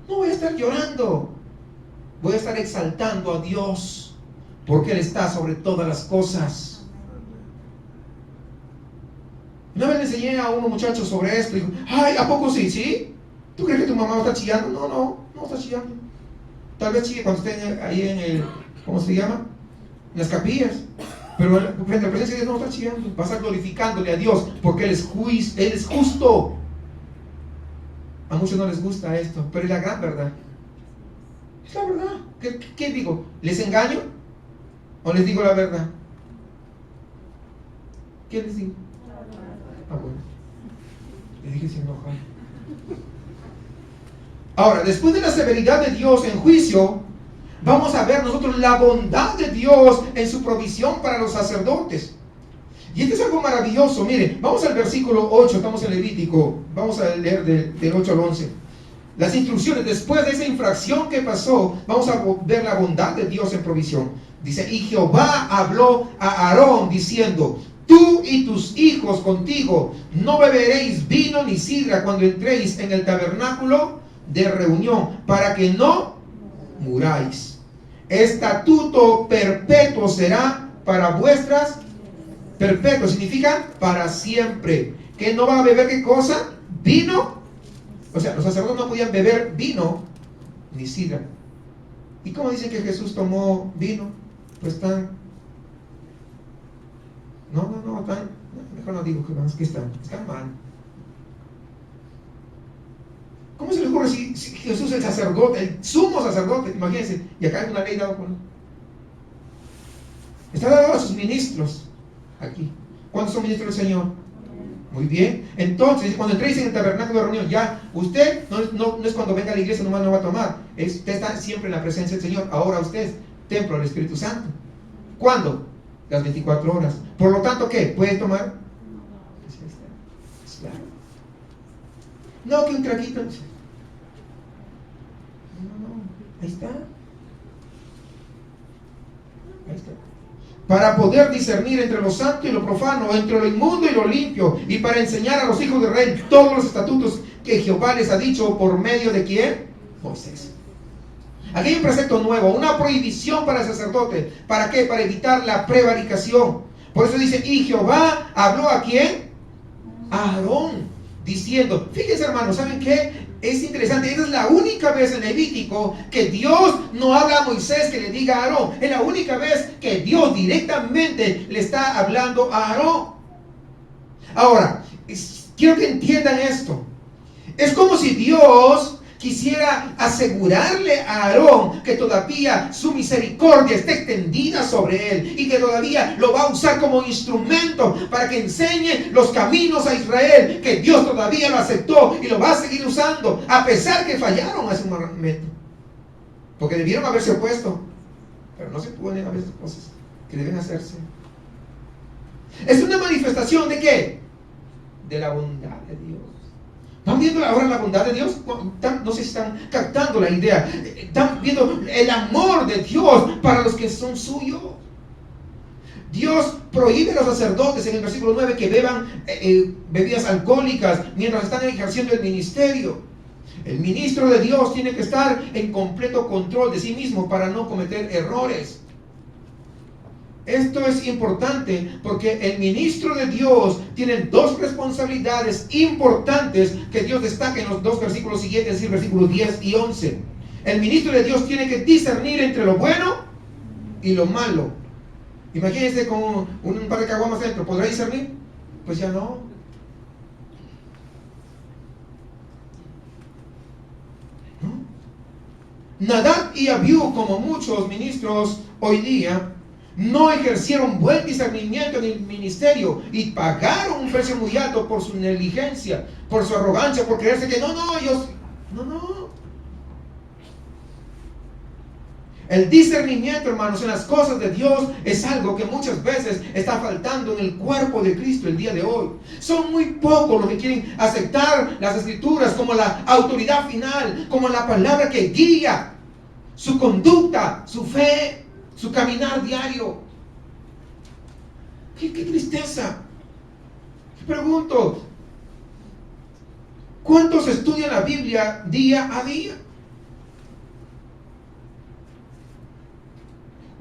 S1: No voy a estar llorando. Voy a estar exaltando a Dios, porque Él está sobre todas las cosas. Una vez le enseñé a unos muchachos sobre esto y dijo, ay, ¿a poco sí? ¿Sí? ¿Tú crees que tu mamá está chillando? No está chillando. Tal vez chille cuando esté ahí en el, ¿cómo se llama? En las capillas. Pero frente a la presencia de Dios no está chillando. Va a estar glorificándole a Dios porque Él es justo. A muchos no les gusta esto, pero es la gran verdad. Es la verdad. ¿Qué digo? ¿Les engaño? ¿O les digo la verdad? ¿Qué les digo? Ah, bueno. Le dije sin enojar. Ahora, después de la severidad de Dios en juicio, vamos a ver nosotros la bondad de Dios en su provisión para los sacerdotes. Y esto es algo maravilloso. Miren, vamos al versículo 8, estamos en Levítico. Vamos a leer del 8 al 11. Las instrucciones, después de esa infracción que pasó, vamos a ver la bondad de Dios en provisión. Dice, y Jehová habló a Aarón diciendo, tú y tus hijos contigo no beberéis vino ni sidra cuando entréis en el tabernáculo de reunión, para que no muráis. Estatuto perpetuo será para vuestras. Perpetuo significa para siempre. Que no va a beber, ¿qué cosa? Vino. O sea, los sacerdotes no podían beber vino ni sidra. ¿Y cómo dicen que Jesús tomó vino? Pues tan... mejor no digo que están mal. ¿Cómo se le ocurre si Jesús es el sacerdote, el sumo sacerdote? Imagínense, y acá hay una ley dada por él. Está dado a sus ministros aquí. ¿Cuántos son ministros del Señor? Muy bien. Entonces, cuando entréis en el tabernáculo de reunión, ya usted no es cuando venga a la iglesia nomás no va a tomar. Usted está siempre en la presencia del Señor. Ahora usted es templo del Espíritu Santo. ¿Cuándo? Las 24 horas. Por lo tanto, ¿qué? ¿Puede tomar? Claro. No, que un traguito. No. Ahí está. Ahí está. Para poder discernir entre lo santo y lo profano, entre lo inmundo y lo limpio, y para enseñar a los hijos de Israel todos los estatutos que Jehová les ha dicho. ¿Por medio de quién? Moisés. Aquí hay un precepto nuevo, una prohibición para el sacerdote. ¿Para qué? Para evitar la prevaricación. Por eso dice, y Jehová habló ¿a quién? A Aarón, diciendo, fíjense hermanos, ¿saben qué? Es interesante, esa es la única vez en Levítico que Dios no habla a Moisés que le diga a Aarón. Es la única vez que Dios directamente le está hablando a Aarón. Ahora, quiero que entiendan esto. Es como si Dios quisiera asegurarle a Aarón que todavía su misericordia está extendida sobre él y que todavía lo va a usar como instrumento para que enseñe los caminos a Israel, que Dios todavía lo aceptó y lo va a seguir usando a pesar que fallaron hace un momento, porque debieron haberse opuesto, pero no se pueden a veces cosas que deben hacerse. Es una manifestación ¿de qué? De la bondad de Dios. ¿Están viendo ahora la bondad de Dios? No sé si están captando la idea. Están viendo el amor de Dios para los que son suyos. Dios prohíbe a los sacerdotes en el versículo 9 que beban bebidas alcohólicas mientras están ejerciendo el ministerio. El ministro de Dios tiene que estar en completo control de sí mismo para no cometer errores. Esto es importante porque el ministro de Dios tiene dos responsabilidades importantes que Dios destaca en los dos versículos siguientes, es decir, versículos 10 y 11. El ministro de Dios tiene que discernir entre lo bueno y lo malo. Imagínense con un par de caguamas dentro, ¿podrá discernir? Pues ya no. Nadab y Abiú, como muchos ministros hoy día, no ejercieron buen discernimiento en el ministerio y pagaron un precio muy alto por su negligencia, por su arrogancia, por creerse que ellos, no. El discernimiento, hermanos, en las cosas de Dios es algo que muchas veces está faltando en el cuerpo de Cristo el día de hoy. Son muy pocos los que quieren aceptar las Escrituras como la autoridad final, como la palabra que guía su conducta, su fe, su caminar diario. ¡Qué tristeza! Pregunto, ¿cuántos estudian la Biblia día a día?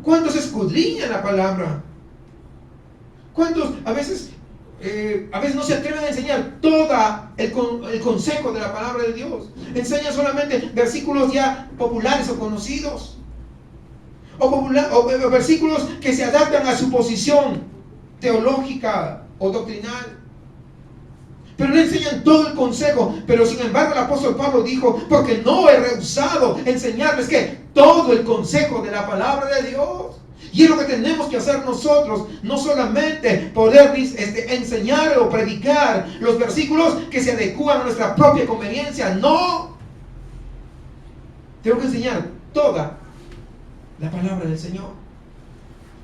S1: ¿Cuántos escudriñan la palabra? ¿Cuántos a veces no se atreven a enseñar todo el consejo de la palabra de Dios? Enseñan solamente versículos ya populares o conocidos, o versículos que se adaptan a su posición teológica o doctrinal, pero no enseñan todo el consejo. Pero sin embargo el apóstol Pablo dijo: porque no he rehusado enseñarles que todo el consejo de la palabra de Dios. Y es lo que tenemos que hacer nosotros, no solamente poder enseñar o predicar los versículos que se adecúan a nuestra propia conveniencia. No, tengo que enseñar toda la palabra del Señor.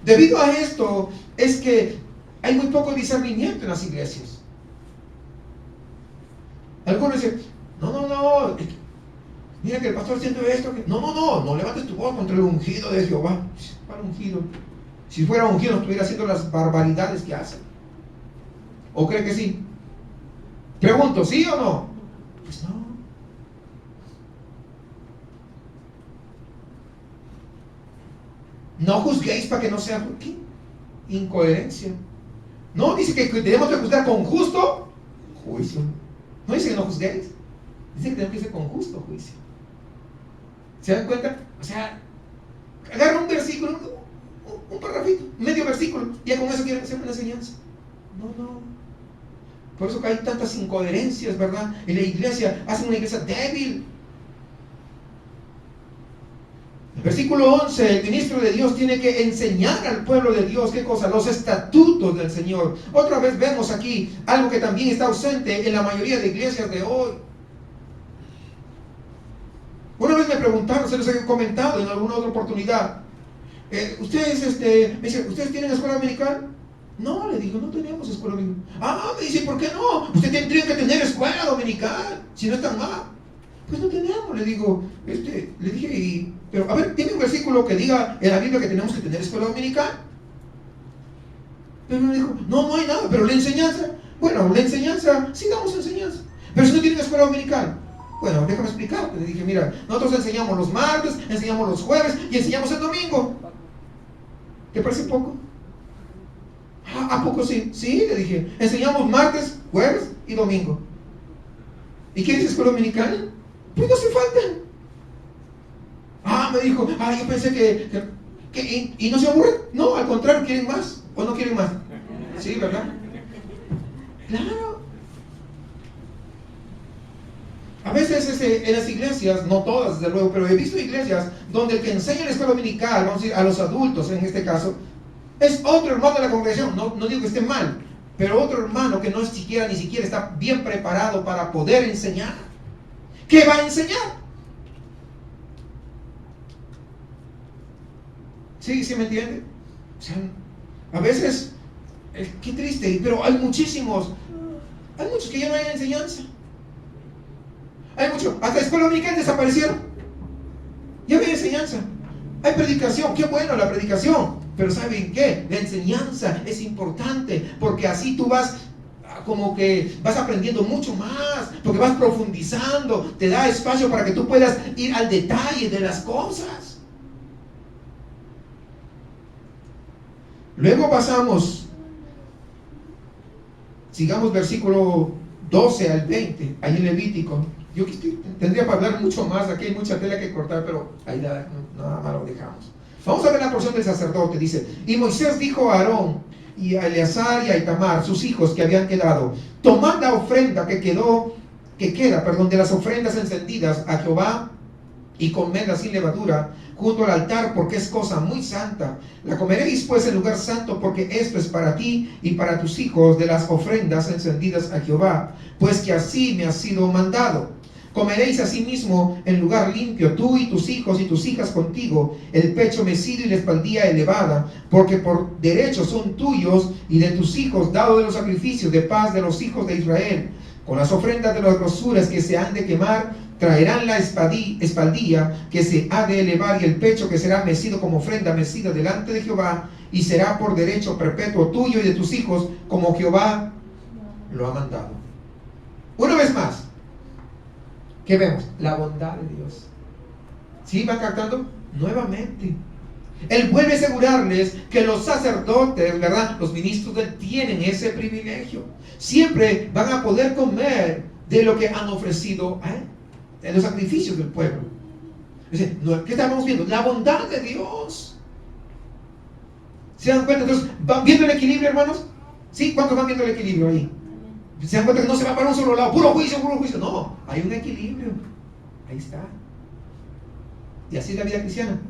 S1: Debido a esto es que hay muy poco discernimiento en las iglesias. Algunos dicen: no, mira que el pastor siente esto. No levantes tu voz contra el ungido de Jehová. ¿Cuál ungido? Si fuera ungido no estuviera haciendo las barbaridades que hace. ¿O cree que sí? Pregunto, ¿sí o no? Pues no. No juzguéis para que no sea... ¿Qué? Incoherencia. No, dice que tenemos que juzgar con justo juicio. No dice que no juzguéis, dice que tenemos que hacer con justo juicio. ¿Se dan cuenta? O sea, agarra un versículo, un parrafito, medio versículo, y ya con eso quieren hacer una enseñanza. No. Por eso que hay tantas incoherencias, ¿verdad? En la iglesia, hacen una iglesia débil. El versículo 11, el ministro de Dios tiene que enseñar al pueblo de Dios, ¿qué cosa? Los estatutos del Señor. Otra vez vemos aquí algo que también está ausente en la mayoría de iglesias de hoy. Una vez me preguntaron, se los he comentado en alguna otra oportunidad, ustedes, me dicen: ¿ustedes tienen escuela dominical? No, le digo, no tenemos escuela dominical. Me dice: ¿por qué no? Usted tendría que tener escuela dominical, si no están mal. Pues no tenemos, le digo, le dije, pero a ver, ¿tiene un versículo que diga en la Biblia que tenemos que tener escuela dominical? Pero me dijo: no hay nada. Pero la enseñanza, bueno, la enseñanza, sí damos enseñanza, pero si no tienen escuela dominical, bueno, déjame explicarte. Le dije: mira, nosotros enseñamos los martes, enseñamos los jueves y enseñamos el domingo. ¿Te parece poco? ¿A poco sí? Sí, le dije, enseñamos martes, jueves y domingo. ¿Y quieres escuela dominical? Pues no hace falta. Me dijo: yo pensé que ¿y no se aburren? No, al contrario, quieren más. ¿O no quieren más? Sí, ¿verdad? Claro. A veces en las iglesias, no todas desde luego, pero he visto iglesias donde el que enseña la escuela dominical, vamos a decir, a los adultos en este caso, es otro hermano de la congregación. No digo que esté mal, pero otro hermano que ni siquiera está bien preparado para poder enseñar. ¿Qué va a enseñar? ¿Sí me entiende? O sea, a veces, qué triste, pero hay muchos que ya no hay enseñanza. Hay muchos, hasta escuela dominical desaparecieron. Ya no hay enseñanza. Hay predicación, qué bueno la predicación, pero ¿saben qué? La enseñanza es importante, porque así tú vas aprendiendo mucho más, porque vas profundizando, te da espacio para que tú puedas ir al detalle de las cosas. Luego sigamos versículo 12 al 20, ahí en Levítico. Yo tendría para hablar mucho más, aquí hay mucha tela que cortar, pero ahí nada más lo dejamos. Vamos a ver la porción del sacerdote. Dice: y Moisés dijo a Aarón y a Eleazar y a Itamar, sus hijos que habían quedado: tomad la ofrenda que queda de las ofrendas encendidas a Jehová, y comedla sin levadura junto al altar, porque es cosa muy santa. La comeréis pues en lugar santo, porque esto es para ti y para tus hijos de las ofrendas encendidas a Jehová, pues que así me ha sido mandado. Comeréis asimismo en lugar limpio, tú y tus hijos y tus hijas contigo, el pecho mecido y la espaldilla elevada, porque por derecho son tuyos y de tus hijos, dado de los sacrificios de paz de los hijos de Israel. Con las ofrendas de las grosuras que se han de quemar, traerán la espaldilla que se ha de elevar y el pecho que será mecido como ofrenda mecida delante de Jehová, y será por derecho perpetuo tuyo y de tus hijos, como Jehová lo ha mandado. Una vez más, ¿qué vemos? La bondad de Dios. ¿Sí van captando? Nuevamente, Él vuelve a asegurarles que los sacerdotes, ¿verdad?, los ministros de Él, tienen ese privilegio. Siempre van a poder comer de lo que han ofrecido a Él, de los sacrificios del pueblo. ¿Qué estamos viendo? La bondad de Dios. ¿Se dan cuenta? Entonces, ¿van viendo el equilibrio, hermanos? ¿Sí? ¿Cuántos van viendo el equilibrio ahí? ¿Se dan cuenta que no se va para un solo lado? Puro juicio, puro juicio. No, hay un equilibrio. Ahí está. Y así es la vida cristiana.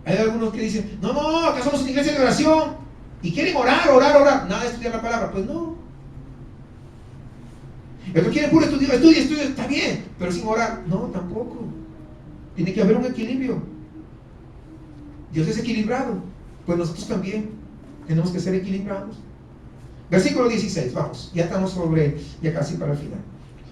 S1: Hay algunos que dicen: no, acá somos una iglesia de oración y quieren orar. Nada de estudiar la palabra. Pues no. Otros quieren puro estudio, está bien, pero sin orar. No, tampoco. Tiene que haber un equilibrio. Dios es equilibrado, pues nosotros también tenemos que ser equilibrados. Versículo 16, vamos, ya estamos ya casi para el final.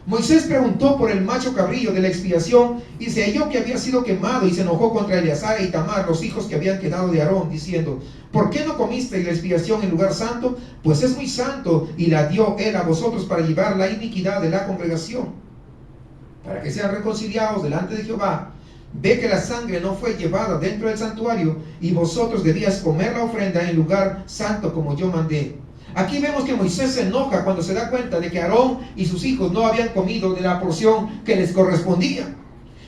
S1: Moisés preguntó por el macho cabrillo de la expiación, y se halló que había sido quemado, y se enojó contra Eleazar e Itamar, los hijos que habían quedado de Aarón, diciendo: ¿por qué no comisteis la expiación en lugar santo? Pues es muy santo, y la dio él a vosotros para llevar la iniquidad de la congregación, para que sean reconciliados delante de Jehová. Ve que la sangre no fue llevada dentro del santuario, y vosotros debíais comer la ofrenda en lugar santo, como yo mandé. Aquí vemos que Moisés se enoja cuando se da cuenta de que Aarón y sus hijos no habían comido de la porción que les correspondía.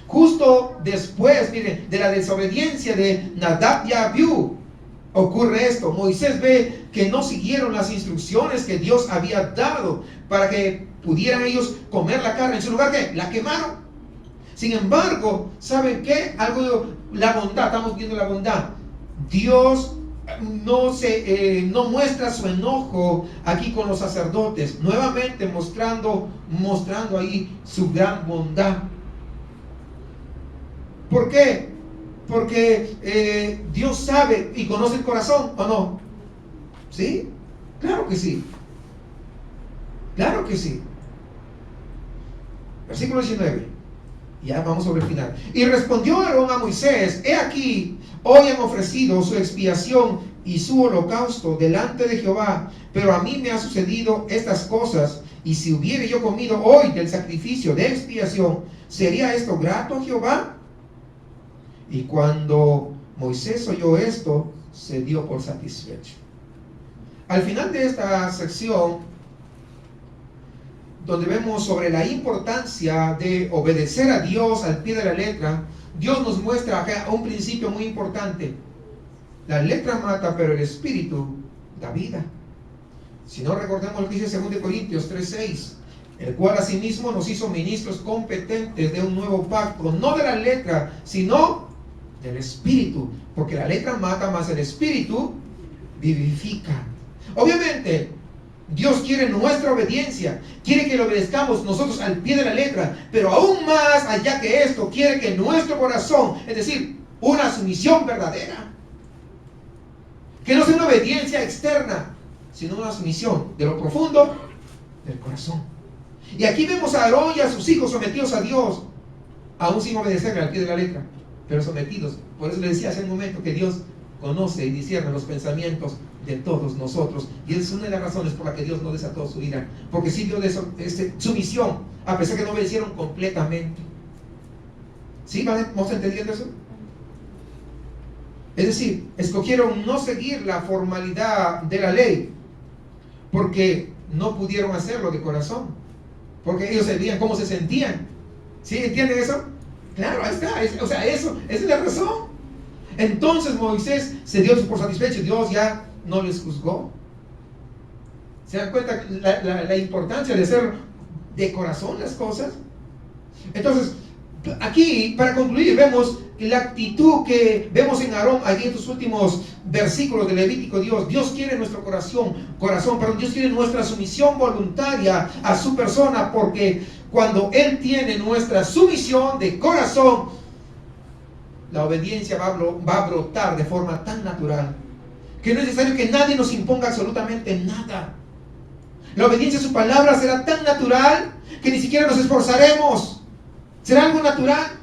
S1: Justo después, miren, de la desobediencia de Nadab y Abiú, ocurre esto. Moisés ve que no siguieron las instrucciones que Dios había dado para que pudieran ellos comer la carne. En su lugar, ¿qué? La quemaron. Sin embargo, ¿saben qué? La bondad, estamos viendo la bondad. Dios no muestra su enojo aquí con los sacerdotes, nuevamente mostrando ahí su gran bondad. ¿Por qué? Porque Dios sabe y conoce el corazón, ¿o no? ¿Sí? Claro que sí. Claro que sí. Versículo 19. Ya vamos sobre el final. Y respondió Aarón a Moisés: he aquí, hoy han ofrecido su expiación y su holocausto delante de Jehová, pero a mí me ha sucedido estas cosas, y si hubiere yo comido hoy del sacrificio de expiación, ¿sería esto grato a Jehová? Y cuando Moisés oyó esto, se dio por satisfecho. Al final de esta sección, donde vemos sobre la importancia de obedecer a Dios al pie de la letra, Dios nos muestra acá un principio muy importante. La letra mata, pero el espíritu da vida. Si no, recordemos lo que dice 2 Corintios 3:6, el cual asimismo nos hizo ministros competentes de un nuevo pacto, no de la letra, sino del espíritu, porque la letra mata, más el espíritu vivifica. Obviamente, Dios quiere nuestra obediencia, quiere que le obedezcamos nosotros al pie de la letra, pero aún más allá que esto, quiere que nuestro corazón, es decir, una sumisión verdadera, que no sea una obediencia externa, sino una sumisión de lo profundo del corazón. Y aquí vemos a Aarón y a sus hijos sometidos a Dios, aún sin obedecerle al pie de la letra, pero sometidos. Por eso le decía hace un momento que Dios conoce y discierne los pensamientos de todos nosotros, y es una de las razones por la que Dios no desató su ira, porque sí dio sumisión, a pesar que no obedecieron completamente. ¿Sí? ¿Vamos entendiendo eso? Es decir, escogieron no seguir la formalidad de la ley, porque no pudieron hacerlo de corazón, porque ellos sabían cómo se sentían. ¿Sí? ¿Entienden eso? Claro, ahí está. Esa es la razón. Entonces Moisés se dio por satisfecho. Dios ya no les juzgó. ¿Se dan cuenta la importancia de hacer de corazón las cosas? Entonces, aquí, para concluir, vemos la actitud que vemos en Aarón, allí en estos últimos versículos de Levítico. Dios quiere nuestro Dios quiere nuestra sumisión voluntaria a su persona, porque cuando Él tiene nuestra sumisión de corazón, la obediencia va a brotar de forma tan natural, que no es necesario que nadie nos imponga absolutamente nada. La obediencia a su palabra será tan natural que ni siquiera nos esforzaremos. Será algo natural.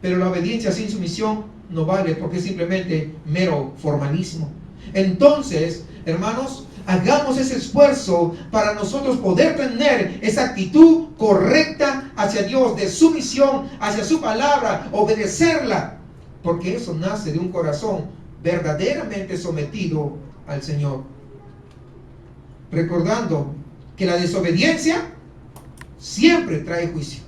S1: Pero la obediencia sin sumisión no vale, porque es simplemente mero formalismo. Entonces, hermanos, hagamos ese esfuerzo para nosotros poder tener esa actitud correcta hacia Dios, de sumisión hacia su palabra, obedecerla, porque eso nace de un corazón verdaderamente sometido al Señor. Recordando que la desobediencia siempre trae juicio.